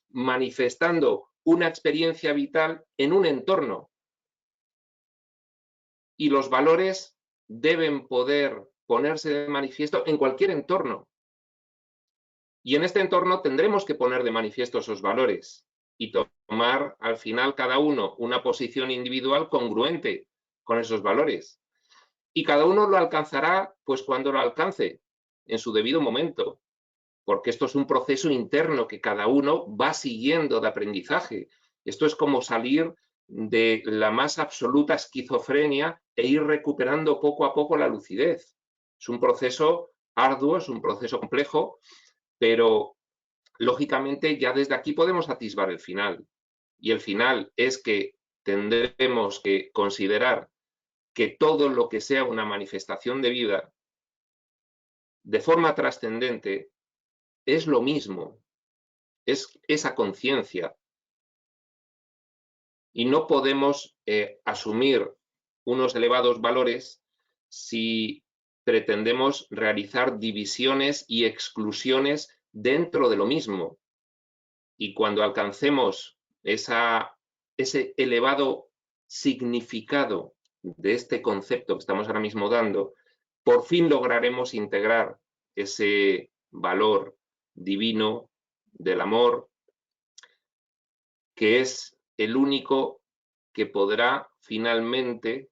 Speaker 2: manifestando una experiencia vital en un entorno. Y los valores deben poder ponerse de manifiesto en cualquier entorno. Y en este entorno tendremos que poner de manifiesto esos valores y tomar al final cada uno una posición individual congruente con esos valores. Y cada uno lo alcanzará pues cuando lo alcance, en su debido momento, porque esto es un proceso interno que cada uno va siguiendo de aprendizaje. Esto es como salir de la más absoluta esquizofrenia e ir recuperando poco a poco la lucidez. Es un proceso arduo, es un proceso complejo, pero lógicamente ya desde aquí podemos atisbar el final. Y el final es que tendremos que considerar que todo lo que sea una manifestación de vida, de forma trascendente, es lo mismo, es esa conciencia. Y no podemos asumir unos elevados valores si pretendemos realizar divisiones y exclusiones dentro de lo mismo. Y cuando alcancemos ese elevado significado de este concepto que estamos ahora mismo dando, por fin lograremos integrar ese valor divino del amor, que es el único que podrá finalmente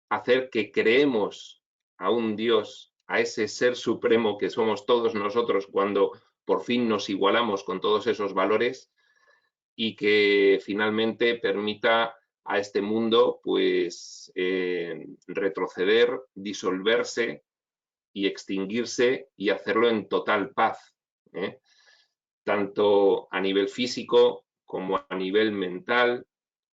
Speaker 2: hacer que creemos a un Dios, a ese ser supremo que somos todos nosotros cuando por fin nos igualamos con todos esos valores y que finalmente permita a este mundo pues retroceder, disolverse y extinguirse y hacerlo en total paz, tanto a nivel físico como a nivel mental,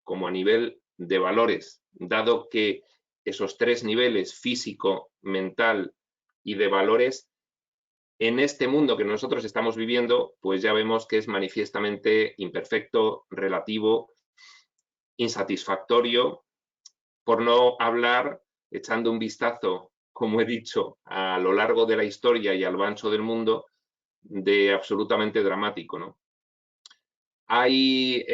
Speaker 2: como a nivel de valores, dado que esos tres niveles, físico, mental y de valores, en este mundo que nosotros estamos viviendo, pues ya vemos que es manifiestamente imperfecto, relativo, insatisfactorio, por no hablar, echando un vistazo, como he dicho, a lo largo de la historia y a lo ancho del mundo, de absolutamente dramático, ¿no? Hay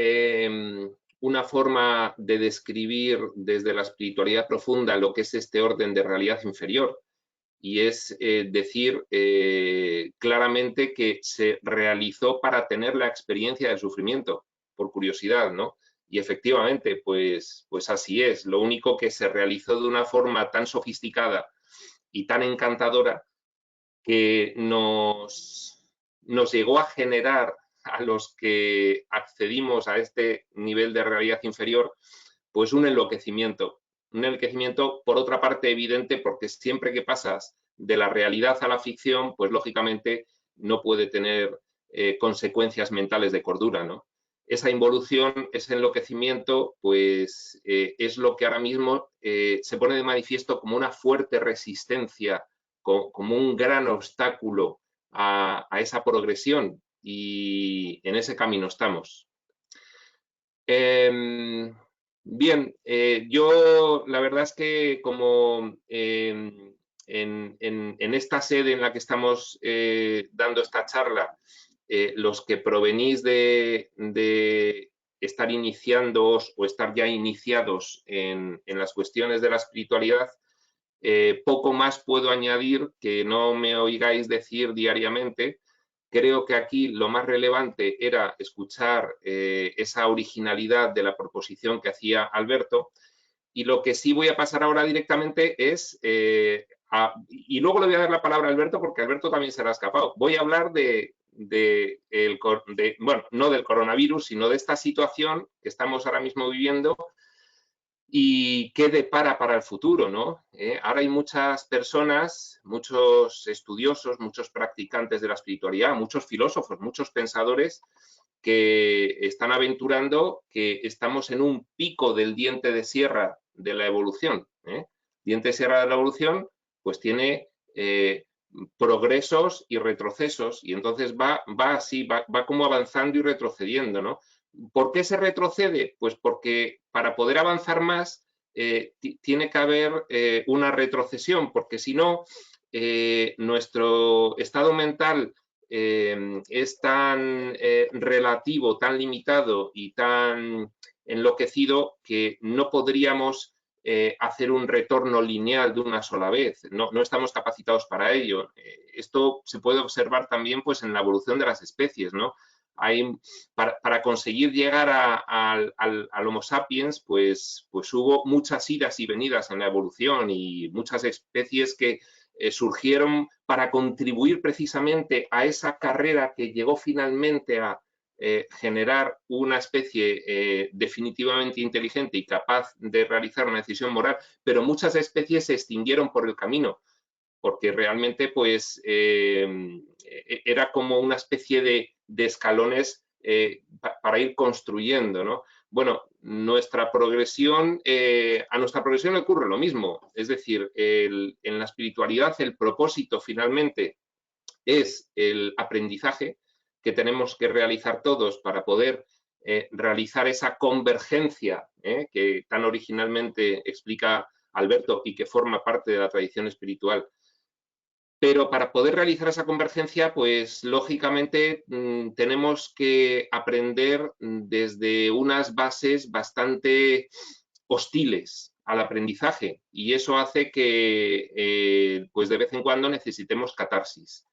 Speaker 2: una forma de describir desde la espiritualidad profunda lo que es este orden de realidad inferior, y es decir claramente que se realizó para tener la experiencia del sufrimiento, por curiosidad, ¿no? Y efectivamente, pues así es. Lo único que se realizó de una forma tan sofisticada y tan encantadora que nos llegó a generar a los que accedimos a este nivel de realidad inferior, pues un enloquecimiento. Un enloquecimiento, por otra parte, evidente, porque siempre que pasas de la realidad a la ficción, pues lógicamente no puede tener consecuencias mentales de cordura, ¿no? Esa involución, ese enloquecimiento, pues es lo que ahora mismo se pone de manifiesto como una fuerte resistencia, como un gran obstáculo a esa progresión, y en ese camino estamos. Bien, yo la verdad es que como en esta sede en la que estamos dando esta charla, los que provenís de estar iniciándoos o estar ya iniciados en las cuestiones de la espiritualidad, poco más puedo añadir que no me oigáis decir diariamente. Creo que aquí lo más relevante era escuchar esa originalidad de la proposición que hacía Alberto, y lo que sí voy a pasar ahora directamente es, y luego le voy a dar la palabra a Alberto porque Alberto también se le ha escapado. Voy a hablar bueno, no del coronavirus, sino de esta situación que estamos ahora mismo viviendo y qué depara para el futuro, ¿no? Ahora hay muchas personas, muchos estudiosos, muchos practicantes de la espiritualidad, muchos filósofos, muchos pensadores que están aventurando que estamos en un pico del diente de sierra de la evolución. Diente de sierra de la evolución, pues tiene progresos y retrocesos, y entonces va así, va como avanzando y retrocediendo, ¿no? ¿Por qué se retrocede? Pues porque para poder avanzar más tiene que haber una retrocesión, porque si no, nuestro estado mental es tan relativo, tan limitado y tan enloquecido que no podríamos hacer un retorno lineal de una sola vez. No estamos capacitados para ello. Esto se puede observar también pues, en la evolución de las especies, ¿no? Para conseguir llegar al Homo sapiens, pues hubo muchas idas y venidas en la evolución y muchas especies que surgieron para contribuir precisamente a esa carrera que llegó finalmente a generar una especie definitivamente inteligente y capaz de realizar una decisión moral, pero muchas especies se extinguieron por el camino, porque realmente pues era como una especie de escalones para ir construyendo, ¿no? Bueno, nuestra progresión, a nuestra progresión le ocurre lo mismo, es decir, en la espiritualidad el propósito finalmente es el aprendizaje que tenemos que realizar todos para poder realizar esa convergencia que tan originalmente explica Alberto y que forma parte de la tradición espiritual. Pero para poder realizar esa convergencia, pues lógicamente tenemos que aprender desde unas bases bastante hostiles al aprendizaje, y eso hace que pues de vez en cuando necesitemos catarsis.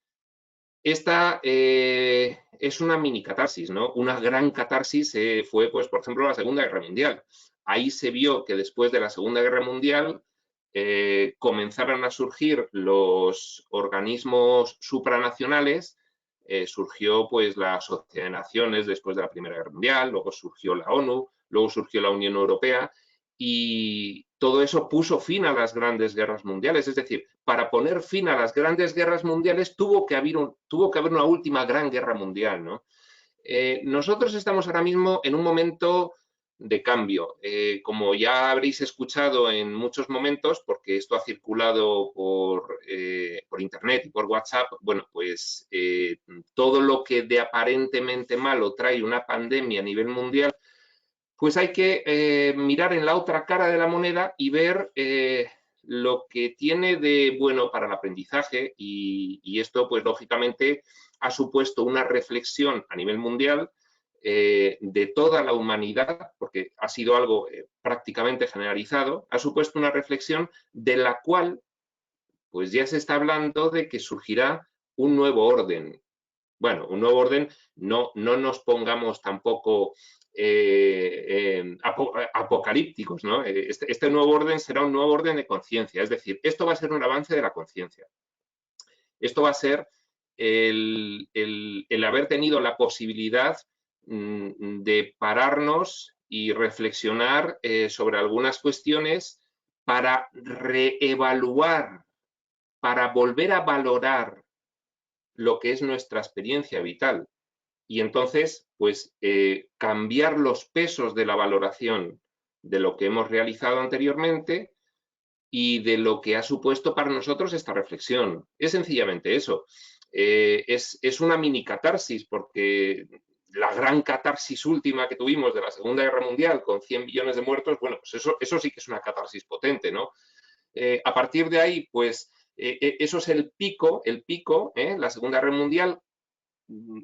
Speaker 2: Esta es una mini catarsis, ¿no? Una gran catarsis fue, pues, por ejemplo, la Segunda Guerra Mundial. Ahí se vio que después de la Segunda Guerra Mundial comenzaron a surgir los organismos supranacionales, surgió pues la Sociedad de Naciones después de la Primera Guerra Mundial, luego surgió la ONU, luego surgió la Unión Europea, y todo eso puso fin a las grandes guerras mundiales. Es decir, para poner fin a las grandes guerras mundiales tuvo que haber una última gran guerra mundial, ¿no? Nosotros estamos ahora mismo en un momento de cambio. Como ya habréis escuchado en muchos momentos, porque esto ha circulado por internet y por WhatsApp, bueno, pues todo lo que de aparentemente malo trae una pandemia a nivel mundial, pues hay que mirar en la otra cara de la moneda y ver lo que tiene de bueno para el aprendizaje, y esto pues lógicamente ha supuesto una reflexión a nivel mundial de toda la humanidad, porque ha sido algo prácticamente generalizado, ha supuesto una reflexión de la cual pues ya se está hablando de que surgirá un nuevo orden. Bueno, un nuevo orden, no nos pongamos tampoco apocalípticos, ¿no? Este nuevo orden será un nuevo orden de conciencia, es decir, esto va a ser un avance de la conciencia. Esto va a ser el haber tenido la posibilidad de pararnos y reflexionar sobre algunas cuestiones para reevaluar, para volver a valorar lo que es nuestra experiencia vital. Y entonces, pues, cambiar los pesos de la valoración de lo que hemos realizado anteriormente y de lo que ha supuesto para nosotros esta reflexión. Es sencillamente eso. Es una mini catarsis, porque la gran catarsis última que tuvimos de la Segunda Guerra Mundial, con 100 millones de muertos, bueno, pues eso sí que es una catarsis potente, ¿no? A partir de ahí, pues, eso es el pico, la Segunda Guerra Mundial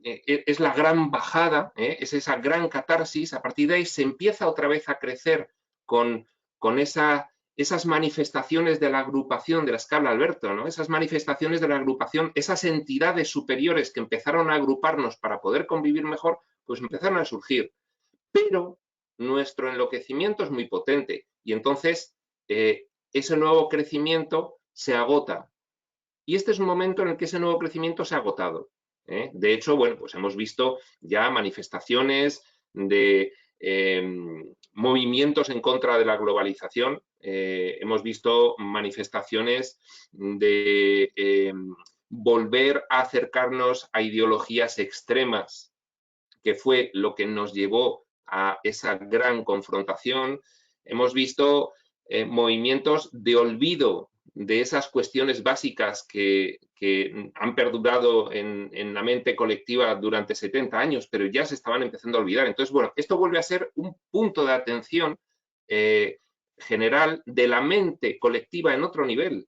Speaker 2: es la gran bajada, es esa gran catarsis. A partir de ahí se empieza otra vez a crecer con esas manifestaciones de la agrupación de las que habla Alberto, ¿no? Esas manifestaciones de la agrupación, esas entidades superiores que empezaron a agruparnos para poder convivir mejor, pues empezaron a surgir. Pero nuestro enloquecimiento es muy potente y entonces ese nuevo crecimiento se agota. Y este es un momento en el que ese nuevo crecimiento se ha agotado. De hecho, bueno, pues hemos visto ya manifestaciones de movimientos en contra de la globalización, hemos visto manifestaciones de volver a acercarnos a ideologías extremas, que fue lo que nos llevó a esa gran confrontación. Hemos visto movimientos de olvido de esas cuestiones básicas que han perdurado en la mente colectiva durante 70 años, pero ya se estaban empezando a olvidar. Entonces, bueno, esto vuelve a ser un punto de atención general de la mente colectiva en otro nivel,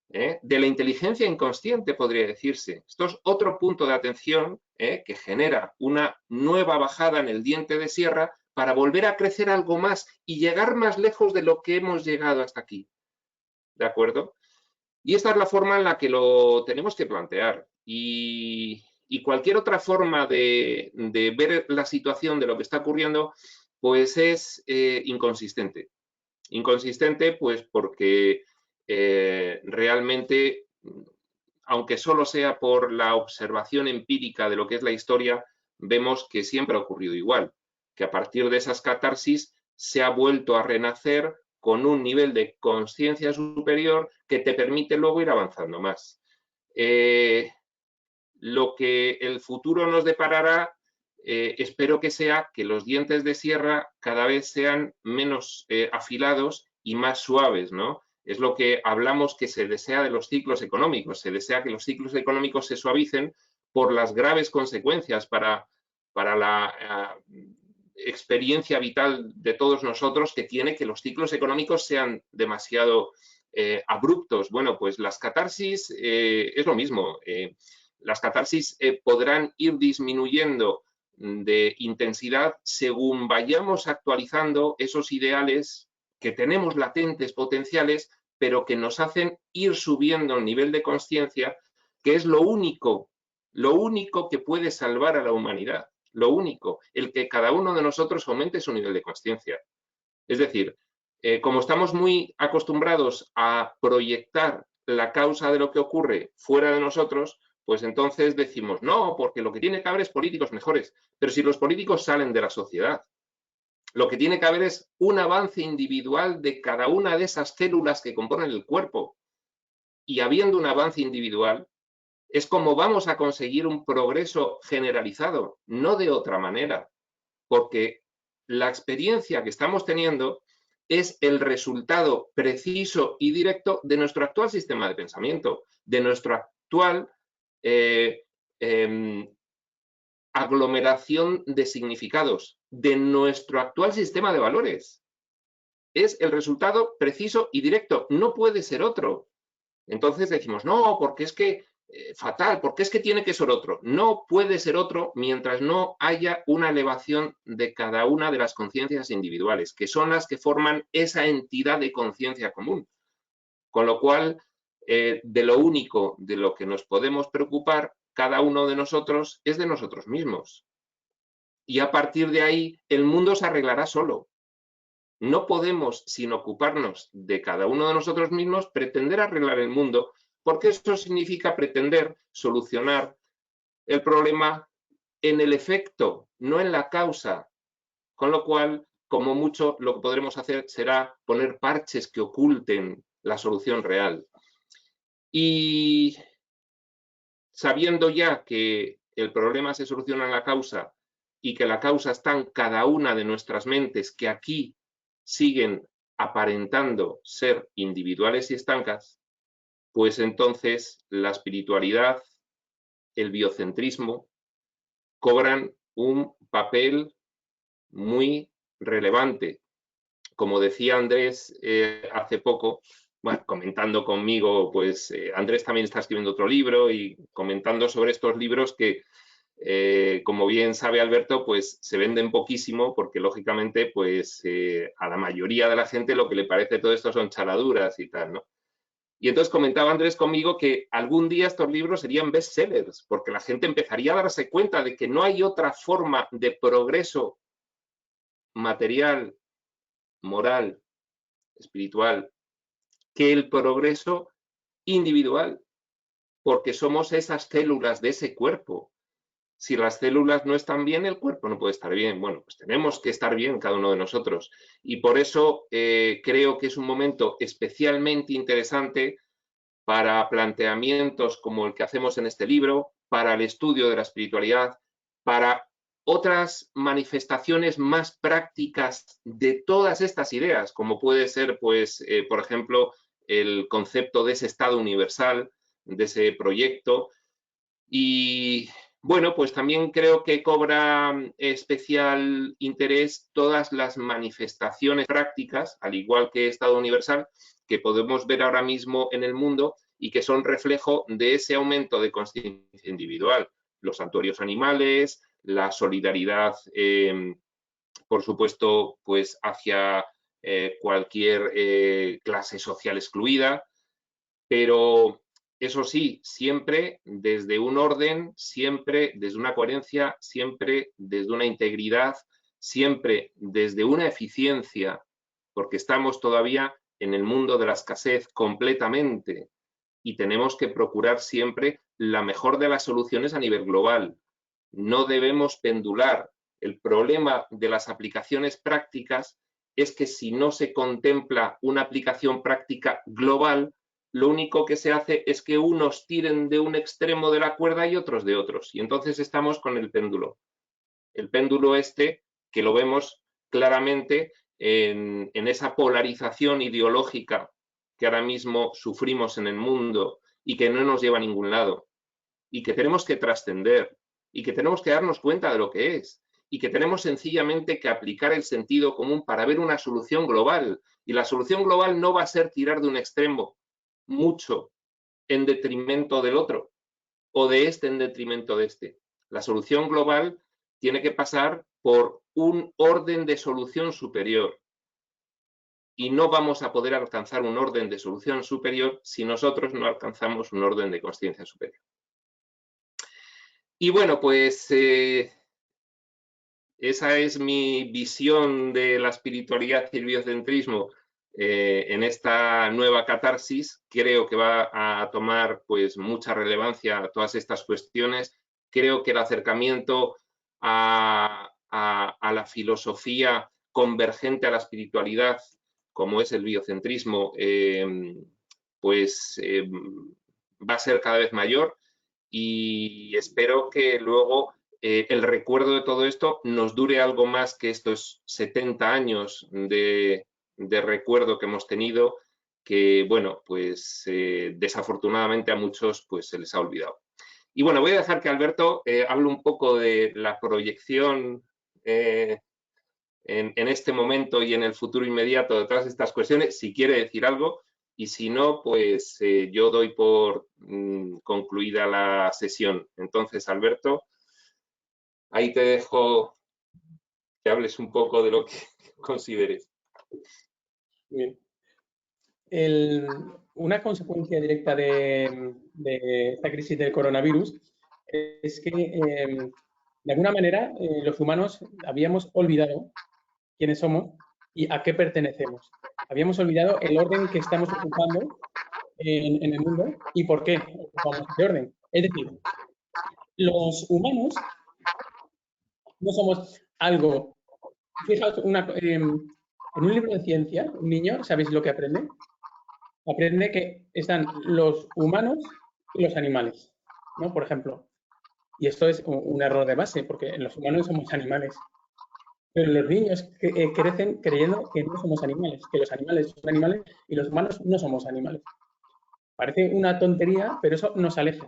Speaker 2: de la inteligencia inconsciente, podría decirse. Esto es otro punto de atención que genera una nueva bajada en el diente de sierra para volver a crecer algo más y llegar más lejos de lo que hemos llegado hasta aquí. ¿De acuerdo? Y esta es la forma en la que lo tenemos que plantear. Y cualquier otra forma de ver la situación de lo que está ocurriendo, pues es inconsistente. Inconsistente, pues porque realmente, aunque solo sea por la observación empírica de lo que es la historia, vemos que siempre ha ocurrido igual, que a partir de esas catarsis se ha vuelto a renacer con un nivel de conciencia superior que te permite luego ir avanzando más. Lo que el futuro nos deparará, espero que sea que los dientes de sierra cada vez sean menos afilados y más suaves, ¿no? Es lo que hablamos que se desea de los ciclos económicos. Se desea que los ciclos económicos se suavicen por las graves consecuencias para la experiencia vital de todos nosotros que tiene que los ciclos económicos sean demasiado abruptos. Bueno, pues las catarsis es lo mismo. Las catarsis podrán ir disminuyendo de intensidad según vayamos actualizando esos ideales que tenemos latentes, potenciales, pero que nos hacen ir subiendo el nivel de conciencia, que es lo único que puede salvar a la humanidad. Lo único, el que cada uno de nosotros aumente su nivel de conciencia. Es decir, como estamos muy acostumbrados a proyectar la causa de lo que ocurre fuera de nosotros, pues entonces decimos, no, porque lo que tiene que haber es políticos mejores. Pero si los políticos salen de la sociedad, lo que tiene que haber es un avance individual de cada una de esas células que componen el cuerpo. Y habiendo un avance individual, es como vamos a conseguir un progreso generalizado, no de otra manera, porque la experiencia que estamos teniendo es el resultado preciso y directo de nuestro actual sistema de pensamiento, de nuestro actual aglomeración de significados, de nuestro actual sistema de valores. Es el resultado preciso y directo, no puede ser otro. Entonces decimos, no, porque es que fatal, porque es que tiene que ser otro. No puede ser otro mientras no haya una elevación de cada una de las conciencias individuales, que son las que forman esa entidad de conciencia común. Con lo cual, de lo único de lo que nos podemos preocupar, cada uno de nosotros, es de nosotros mismos. Y a partir de ahí, el mundo se arreglará solo. No podemos, sin ocuparnos de cada uno de nosotros mismos, pretender arreglar el mundo, porque eso significa pretender solucionar el problema en el efecto, no en la causa. Con lo cual, como mucho, lo que podremos hacer será poner parches que oculten la solución real. Y sabiendo ya que el problema se soluciona en la causa y que la causa está en cada una de nuestras mentes, que aquí siguen aparentando ser individuales y estancas, pues entonces la espiritualidad, el biocentrismo, cobran un papel muy relevante. Como decía Andrés hace poco, bueno, comentando conmigo, pues Andrés también está escribiendo otro libro y comentando sobre estos libros que, como bien sabe Alberto, pues se venden poquísimo porque lógicamente pues a la mayoría de la gente lo que le parece todo esto son charaduras y tal, ¿no? Y entonces comentaba Andrés conmigo que algún día estos libros serían bestsellers porque la gente empezaría a darse cuenta de que no hay otra forma de progreso material, moral, espiritual, que el progreso individual, porque somos esas células de ese cuerpo. Si las células no están bien, el cuerpo no puede estar bien. Bueno, pues tenemos que estar bien cada uno de nosotros. Y por eso creo que es un momento especialmente interesante para planteamientos como el que hacemos en este libro, para el estudio de la espiritualidad, para otras manifestaciones más prácticas de todas estas ideas, como puede ser, pues, por ejemplo, el concepto de ese estado universal, de ese proyecto. Y bueno, pues también creo que cobra especial interés todas las manifestaciones prácticas, al igual que estado universal, que podemos ver ahora mismo en el mundo y que son reflejo de ese aumento de conciencia individual. Los santuarios animales, la solidaridad, por supuesto, pues hacia cualquier clase social excluida, pero eso sí, siempre desde un orden, siempre desde una coherencia, siempre desde una integridad, siempre desde una eficiencia, porque estamos todavía en el mundo de la escasez completamente y tenemos que procurar siempre la mejor de las soluciones a nivel global. No debemos pendular. El problema de las aplicaciones prácticas es que si no se contempla una aplicación práctica global, lo único que se hace es que unos tiren de un extremo de la cuerda y otros de otros. Y entonces estamos con el péndulo. El péndulo este, que lo vemos claramente en esa polarización ideológica que ahora mismo sufrimos en el mundo y que no nos lleva a ningún lado. Y que tenemos que trascender. Y que tenemos que darnos cuenta de lo que es. Y que tenemos sencillamente que aplicar el sentido común para ver una solución global. Y la solución global no va a ser tirar de un extremo mucho en detrimento del otro o de este en detrimento de este. La solución global tiene que pasar por un orden de solución superior y no vamos a poder alcanzar un orden de solución superior si nosotros no alcanzamos un orden de conciencia superior. Y bueno, pues esa es mi visión de la espiritualidad y el biocentrismo en esta nueva catarsis. Creo que va a tomar pues mucha relevancia a todas estas cuestiones. Creo que el acercamiento a la filosofía convergente a la espiritualidad, como es el biocentrismo, pues va a ser cada vez mayor y espero que luego el recuerdo de todo esto nos dure algo más que estos 70 años de recuerdo que hemos tenido, que, bueno, pues desafortunadamente a muchos pues se les ha olvidado. Y bueno, voy a dejar que Alberto hable un poco de la proyección en este momento y en el futuro inmediato de todas estas cuestiones, si quiere decir algo, y si no, pues yo doy por concluida la sesión. Entonces, Alberto, ahí te dejo que hables un poco de lo que consideres.
Speaker 3: Bien. Una consecuencia directa de esta crisis del coronavirus es que, de alguna manera, los humanos habíamos olvidado quiénes somos y a qué pertenecemos. Habíamos olvidado el orden que estamos ocupando en el mundo y por qué ocupamos ese orden. Es decir, los humanos no somos algo. Fijaos, en un libro de ciencia, un niño, ¿sabéis lo que aprende? Aprende que están los humanos y los animales, ¿no? Por ejemplo. Y esto es un error de base, porque los humanos somos animales. Pero los niños crecen creyendo que no somos animales, que los animales son animales y los humanos no somos animales. Parece una tontería, pero eso nos aleja.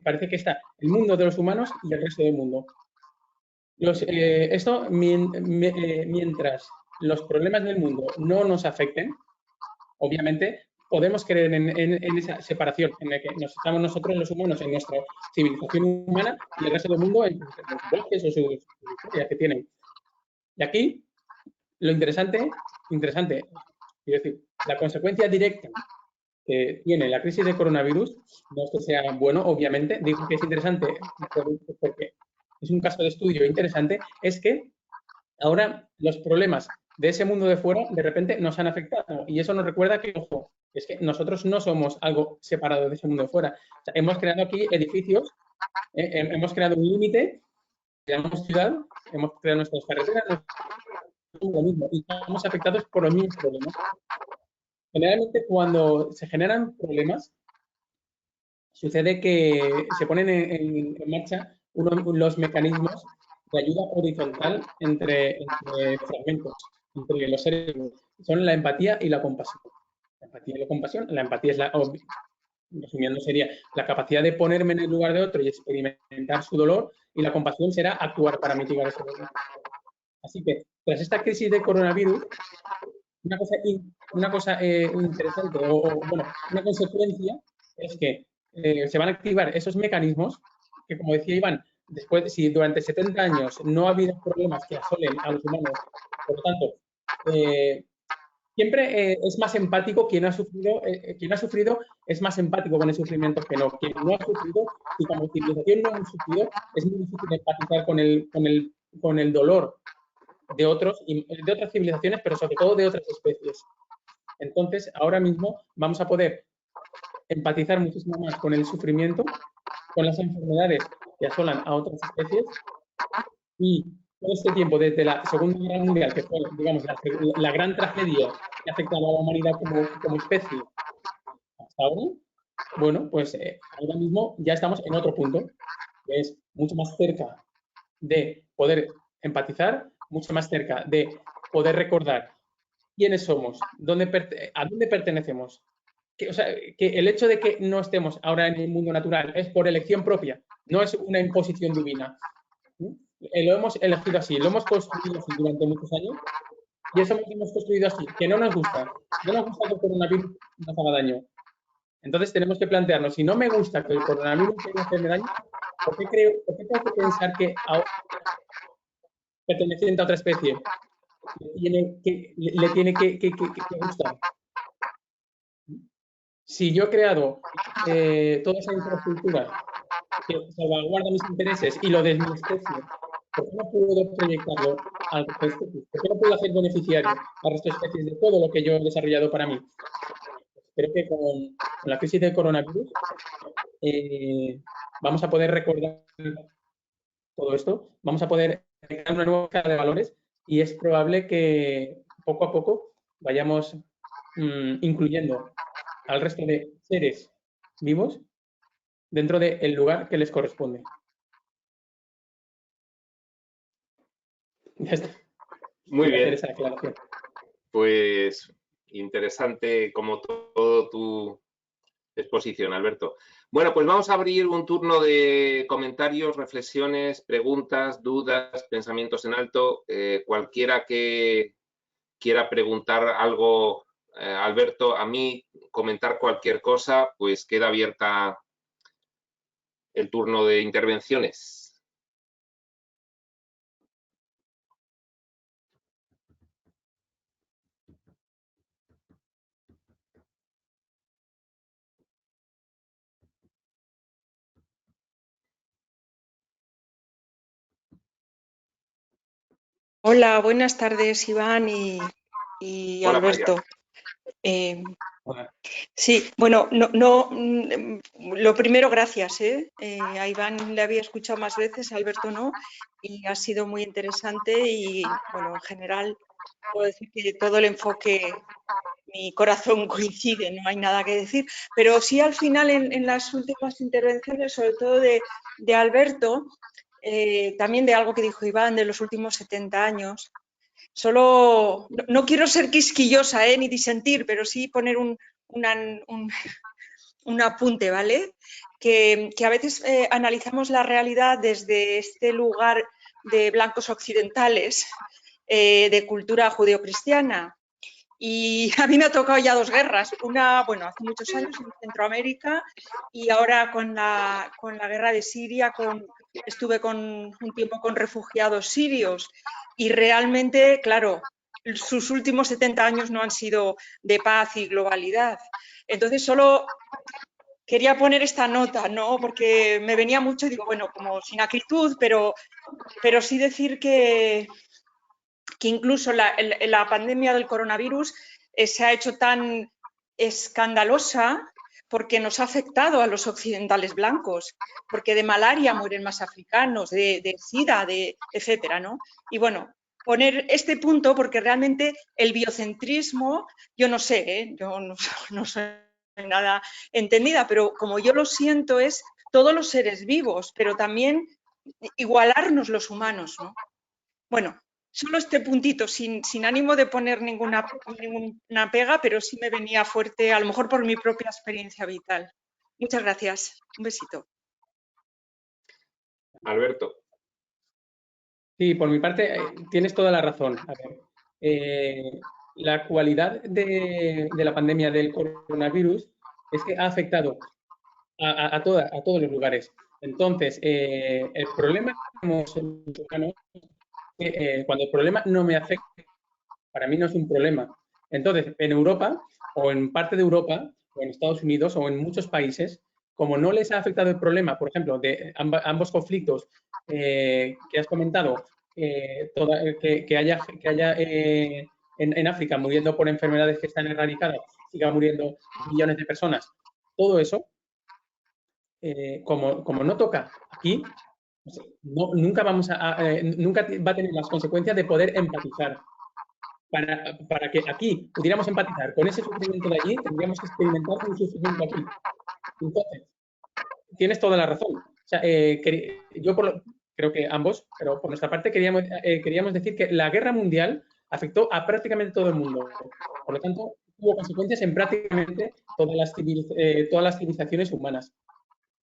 Speaker 3: Parece que está el mundo de los humanos y el resto del mundo. Mientras los problemas del mundo no nos afecten, obviamente podemos creer en esa separación, en la que nos estamos nosotros los humanos en nuestra civilización humana y el resto del mundo en sus bosques o sus historias que tienen. Y aquí, lo interesante, quiero decir, la consecuencia directa que tiene la crisis del coronavirus, no es que sea bueno, obviamente, digo que es interesante porque es un caso de estudio interesante, es que ahora los problemas de ese mundo de fuera de repente nos han afectado y eso nos recuerda que, ojo, es que nosotros no somos algo separado de ese mundo de fuera. O sea, hemos creado aquí edificios, hemos creado un límite, creamos ciudad, hemos creado nuestras carreteras, lo mismo, y estamos afectados por los mismos problemas. Generalmente cuando se generan problemas, sucede que se ponen en marcha los mecanismos de ayuda horizontal entre fragmentos, entre los seres humanos. Son la empatía y la compasión. La empatía y la compasión. La empatía es resumiendo, sería la capacidad de ponerme en el lugar de otro y experimentar su dolor, y la compasión será actuar para mitigar ese dolor. Así que, tras esta crisis de coronavirus, una cosa interesante, bueno, una consecuencia es que se van a activar esos mecanismos que, como decía Iván, después, si durante 70 años no ha habido problemas que asolen a los humanos, por lo tanto, siempre es más empático quien ha sufrido es más empático con el sufrimiento que no. Quien no ha sufrido, y como civilización no hemos sufrido, es muy difícil empatizar con el dolor de otras civilizaciones, pero sobre todo de otras especies. Entonces, ahora mismo vamos a poder empatizar muchísimo más con el sufrimiento, con las enfermedades que asolan a otras especies, y todo este tiempo, desde la Segunda Guerra Mundial, que fue, digamos, la gran tragedia que afecta a la humanidad como especie, hasta ahora, bueno, pues ahora mismo ya estamos en otro punto, que es mucho más cerca de poder empatizar, mucho más cerca de poder recordar quiénes somos, a dónde pertenecemos. O sea, que el hecho de que no estemos ahora en el mundo natural es por elección propia, no es una imposición divina. Lo hemos elegido así, lo hemos construido así durante muchos años, y eso lo hemos construido así, que no nos gusta que el coronavirus nos haga daño. Entonces tenemos que plantearnos, si no me gusta que el coronavirus me haga daño, ¿por qué tengo que pensar que ahora, perteneciente a otra especie, le tiene que gustar? Si yo he creado toda esa infraestructura que salvaguarda mis intereses y lo de mi especie, ¿por qué no puedo proyectarlo al resto de especies? ¿Por qué no puedo hacer beneficiario al resto de especies de todo lo que yo he desarrollado para mí? Espero que con la crisis del coronavirus vamos a poder recordar todo esto, vamos a poder crear una nueva escala de valores, y es probable que poco a poco vayamos incluyendo al resto de seres vivos dentro del lugar que les corresponde. Ya está.
Speaker 2: Muy bien.
Speaker 3: Esa aclaración.
Speaker 2: Pues interesante como todo tu exposición, Alberto. Bueno, pues vamos a abrir un turno de comentarios, reflexiones, preguntas, dudas, pensamientos en alto. Cualquiera que quiera preguntar algo, Alberto, a mí comentar cualquier cosa, pues queda abierta el turno de intervenciones.
Speaker 6: Hola, buenas tardes, Iván y
Speaker 2: Hola,
Speaker 6: Alberto.
Speaker 3: Hola.
Speaker 6: Sí, bueno, lo primero, gracias. A Iván le había escuchado más veces, a Alberto no, y ha sido muy interesante y, bueno, en general puedo decir que todo el enfoque, mi corazón coincide, no hay nada que decir, pero sí al final en las últimas intervenciones, sobre todo de Alberto, también de algo que dijo Iván de los últimos 70 años. Solo, no quiero ser quisquillosa ni disentir, pero sí poner un apunte, ¿vale? Que a veces analizamos la realidad desde este lugar de blancos occidentales, de cultura judeocristiana. Y a mí me ha tocado ya 2 guerras, una, bueno, hace muchos años en Centroamérica y ahora con la guerra de Siria, estuve un tiempo con refugiados sirios y realmente, claro, sus últimos 70 años no han sido de paz y globalidad. Entonces, solo quería poner esta nota, ¿no? Porque me venía mucho, digo, bueno, como sin acritud, pero sí decir que incluso la pandemia del coronavirus se ha hecho tan escandalosa porque nos ha afectado a los occidentales blancos, porque de malaria mueren más africanos, de SIDA, etcétera, ¿no? Y bueno, poner este punto porque realmente el biocentrismo, yo no sé, yo no soy nada entendida, pero como yo lo siento es todos los seres vivos, pero también igualarnos los humanos, ¿no? Bueno, solo este puntito, sin ánimo de poner ninguna pega, pero sí me venía fuerte, a lo mejor por mi propia experiencia vital. Muchas gracias. Un besito.
Speaker 2: Alberto.
Speaker 3: Sí, por mi parte, tienes toda la razón. A ver, la cualidad de la pandemia del coronavirus es que ha afectado a todos los lugares. Entonces, el problema como ser humano, cuando el problema no me afecta, para mí no es un problema. Entonces, en Europa, o en parte de Europa, o en Estados Unidos, o en muchos países, como no les ha afectado el problema, por ejemplo, de ambos conflictos que has comentado, que haya en África muriendo por enfermedades que están erradicadas, siga muriendo millones de personas, todo eso, como no toca aquí, nunca nunca va a tener las consecuencias de poder empatizar. Para que aquí pudiéramos empatizar con ese sufrimiento de allí, tendríamos que experimentar un sufrimiento aquí. Entonces, tienes toda la razón. O sea, yo creo que ambos, pero por nuestra parte queríamos decir que la guerra mundial afectó a prácticamente todo el mundo. Por lo tanto, tuvo consecuencias en prácticamente todas las civilizaciones humanas.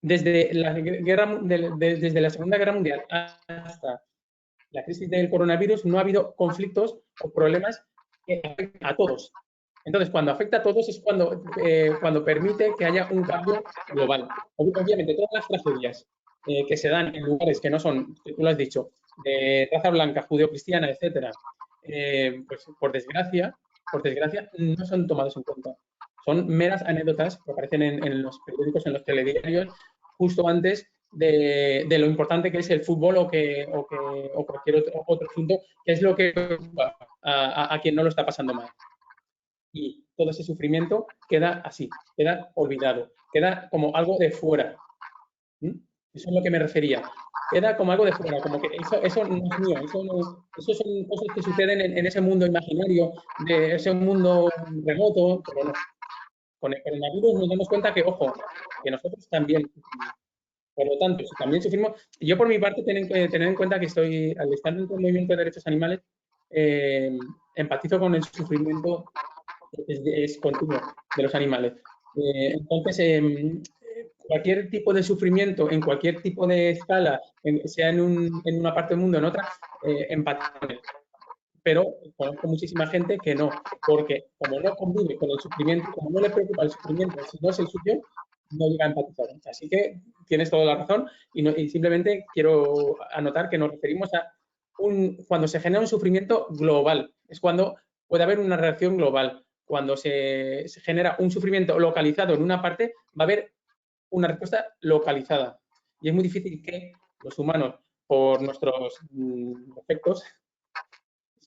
Speaker 3: Desde desde la Segunda Guerra Mundial hasta la crisis del coronavirus, no ha habido conflictos o problemas que afecten a todos. Entonces, cuando afecta a todos es cuando permite que haya un cambio global. Obviamente, todas las tragedias que se dan en lugares que no son, tú lo has dicho, de raza blanca, judeocristiana, etcétera, pues por desgracia, no son tomadas en cuenta. Son meras anécdotas que aparecen en los periódicos, en los telediarios, justo antes de lo importante que es el fútbol o cualquier otro asunto, que es lo que preocupa a quien no lo está pasando mal. Y todo ese sufrimiento queda así, queda olvidado, queda como algo de fuera. Eso es lo que me refería. Queda como algo de fuera, como que eso no es mío, eso son cosas que suceden en ese mundo imaginario, de ese mundo remoto, pero no. Con el coronavirus nos damos cuenta que, ojo, que nosotros también. Por lo tanto, si también sufrimos, yo por mi parte tener en cuenta que al estar dentro del movimiento de derechos animales, empatizo con el sufrimiento es continuo de los animales. Entonces, cualquier tipo de sufrimiento, en cualquier tipo de escala, sea en una parte del mundo o en otra, empatizo con él. pero conozco muchísima gente que no, porque como no convive con el sufrimiento, como no le preocupa el sufrimiento, si no es el suyo, no llega a empatizar. Así que tienes toda la razón y simplemente quiero anotar que nos referimos a cuando se genera un sufrimiento global, es cuando puede haber una reacción global. Cuando se genera un sufrimiento localizado en una parte, va a haber una respuesta localizada. Y es muy difícil que los humanos, por nuestros efectos,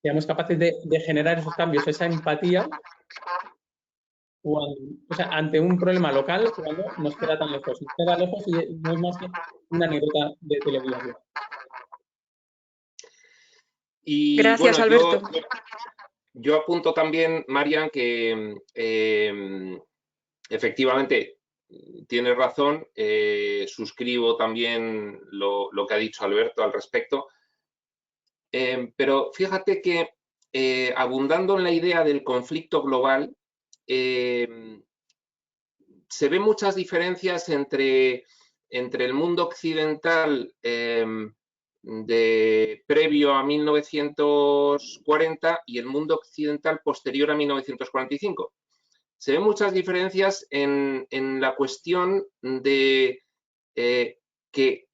Speaker 3: seamos capaces de generar esos cambios, esa empatía, ante un problema local cuando nos queda tan lejos. Nos queda lejos y no es más que una anécdota de telediario.
Speaker 2: Y
Speaker 6: Gracias,
Speaker 2: bueno,
Speaker 6: Alberto.
Speaker 2: yo apunto también, Marian, que efectivamente tienes razón, suscribo también lo que ha dicho Alberto al respecto, pero fíjate que abundando en la idea del conflicto global, se ven muchas diferencias entre el mundo occidental previo a 1940 y el mundo occidental posterior a 1945. Se ven muchas diferencias en la cuestión de que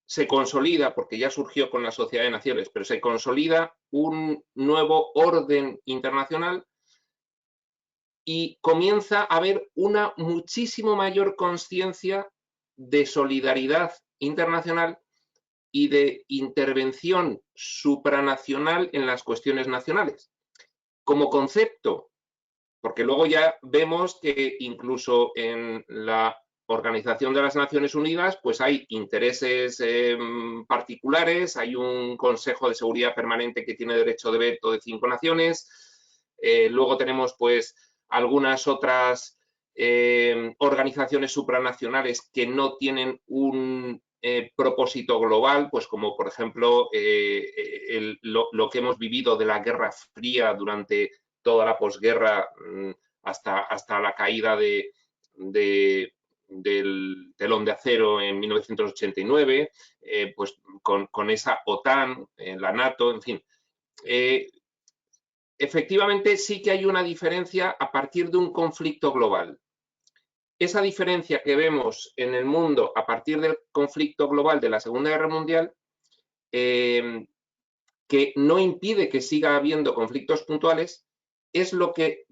Speaker 2: se consolida, porque ya surgió con la Sociedad de Naciones, pero se consolida un nuevo orden internacional y comienza a haber una muchísimo mayor conciencia de solidaridad internacional y de intervención supranacional en las cuestiones nacionales. Como concepto, porque luego ya vemos que incluso en la Organización de las Naciones Unidas pues hay intereses particulares, hay un Consejo de Seguridad Permanente que tiene derecho de veto de 5 naciones, luego tenemos pues algunas otras organizaciones supranacionales que no tienen un propósito global, pues como por ejemplo lo que hemos vivido de la Guerra Fría durante toda la posguerra hasta la caída del telón de acero en 1989, pues con esa OTAN, la NATO, en fin. Efectivamente, sí que hay una diferencia a partir de un conflicto global. Esa diferencia que vemos en el mundo a partir del conflicto global de la Segunda Guerra Mundial, que no impide que siga habiendo conflictos puntuales, es lo que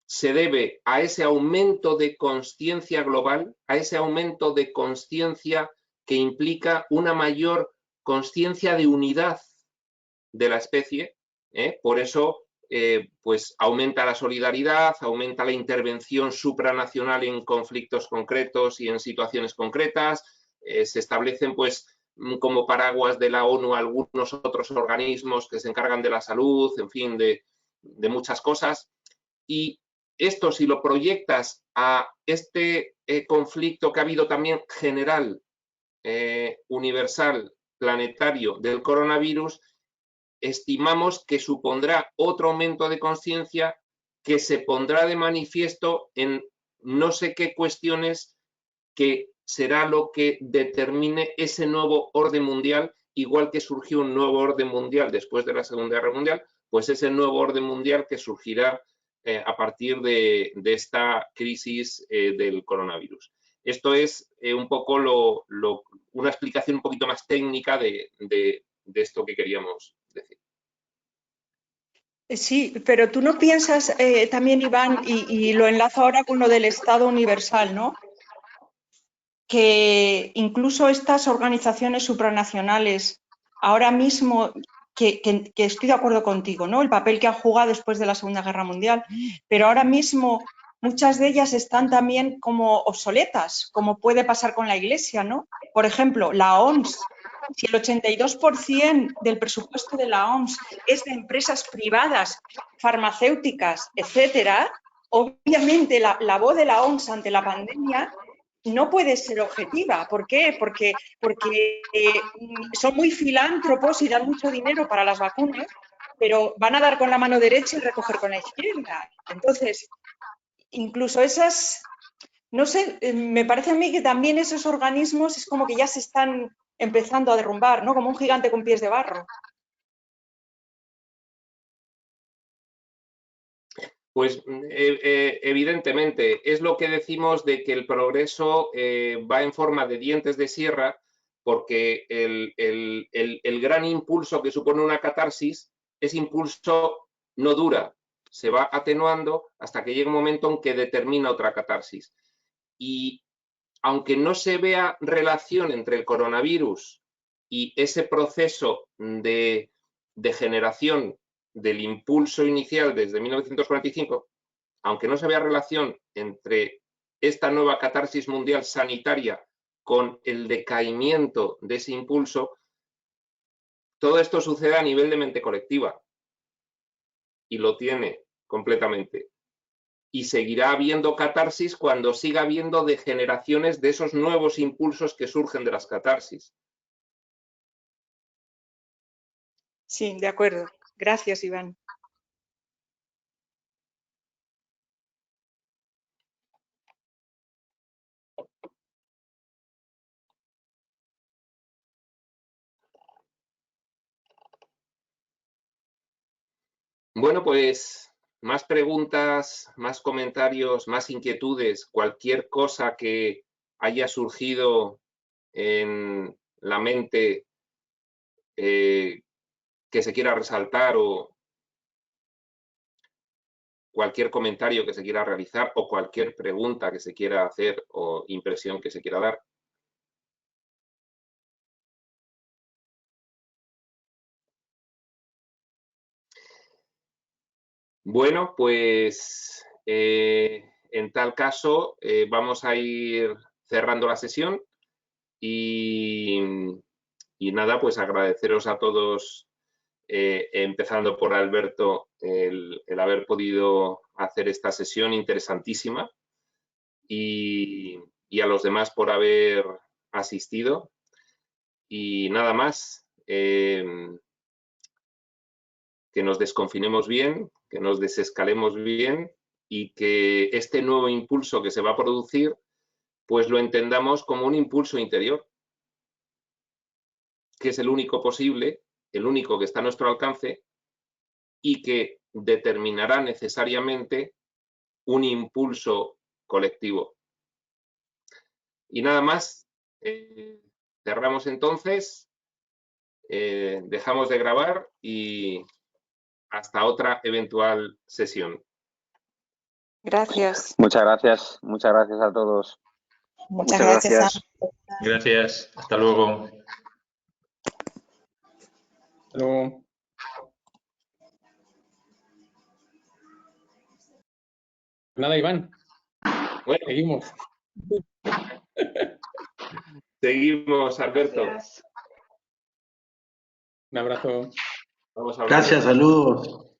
Speaker 2: se debe a ese aumento de conciencia global, a ese aumento de conciencia que implica una mayor conciencia de unidad de la especie. Por eso, pues aumenta la solidaridad, aumenta la intervención supranacional en conflictos concretos y en situaciones concretas. Se establecen, pues, como paraguas de la ONU algunos otros organismos que se encargan de la salud, en fin, de muchas cosas. Y esto, si lo proyectas a este conflicto que ha habido también general, universal, planetario del coronavirus, estimamos que supondrá otro aumento de conciencia que se pondrá de manifiesto en no sé qué cuestiones que será lo que determine ese nuevo orden mundial, igual que surgió un nuevo orden mundial después de la Segunda Guerra Mundial, pues ese nuevo orden mundial que surgirá a partir de esta crisis del coronavirus. Esto es un poco una explicación un poquito más técnica de esto que queríamos decir.
Speaker 6: Sí, pero tú no piensas también, Iván, y lo enlazo ahora con lo del Estado universal, ¿no? Que incluso estas organizaciones supranacionales, ahora mismo, que estoy de acuerdo contigo, ¿no? El papel que han jugado después de la Segunda Guerra Mundial, pero ahora mismo muchas de ellas están también como obsoletas, como puede pasar con la Iglesia, ¿no? Por ejemplo, la OMS. Si el 82% del presupuesto de la OMS es de empresas privadas, farmacéuticas, etcétera, obviamente la voz de la OMS ante la pandemia no puede ser objetiva. ¿Por qué? Porque son muy filántropos y dan mucho dinero para las vacunas, pero van a dar con la mano derecha y recoger con la izquierda. Entonces, incluso esas, no sé, me parece a mí que también esos organismos es como que ya se están empezando a derrumbar, ¿no? Como un gigante con pies de barro.
Speaker 2: Pues evidentemente, es lo que decimos de que el progreso va en forma de dientes de sierra, porque el gran impulso que supone una catarsis, ese impulso no dura, se va atenuando hasta que llega un momento en que determina otra catarsis. Y aunque no se vea relación entre el coronavirus y ese proceso de degeneración del impulso inicial desde 1945, aunque no se vea relación entre esta nueva catarsis mundial sanitaria con el decaimiento de ese impulso, todo esto sucede a nivel de mente colectiva y lo tiene completamente. Y seguirá habiendo catarsis cuando siga habiendo degeneraciones de esos nuevos impulsos que surgen de las catarsis.
Speaker 6: Sí, de acuerdo. Gracias, Iván.
Speaker 2: Bueno, pues más preguntas, más comentarios, más inquietudes, cualquier cosa que haya surgido en la mente que se quiera resaltar o cualquier comentario que se quiera realizar o cualquier pregunta que se quiera hacer o impresión que se quiera dar. Bueno, pues en tal caso vamos a ir cerrando la sesión y nada, pues agradeceros a todos, empezando por Alberto, el haber podido hacer esta sesión interesantísima y a los demás por haber asistido. Y nada más, que nos desconfinemos bien, que nos desescalemos bien y que este nuevo impulso que se va a producir, pues lo entendamos como un impulso interior, que es el único posible, el único que está a nuestro alcance y que determinará necesariamente un impulso colectivo. Y nada más, cerramos entonces, dejamos de grabar y hasta otra eventual sesión.
Speaker 6: Gracias.
Speaker 5: Muchas gracias a todos.
Speaker 7: Muchas gracias.
Speaker 8: Gracias. Hasta luego.
Speaker 3: Hasta luego. Nada, Iván.
Speaker 2: Bueno,
Speaker 3: Seguimos.
Speaker 2: Seguimos, Alberto.
Speaker 7: Gracias.
Speaker 3: Un abrazo.
Speaker 2: Vamos a hablar.
Speaker 4: Gracias, saludos.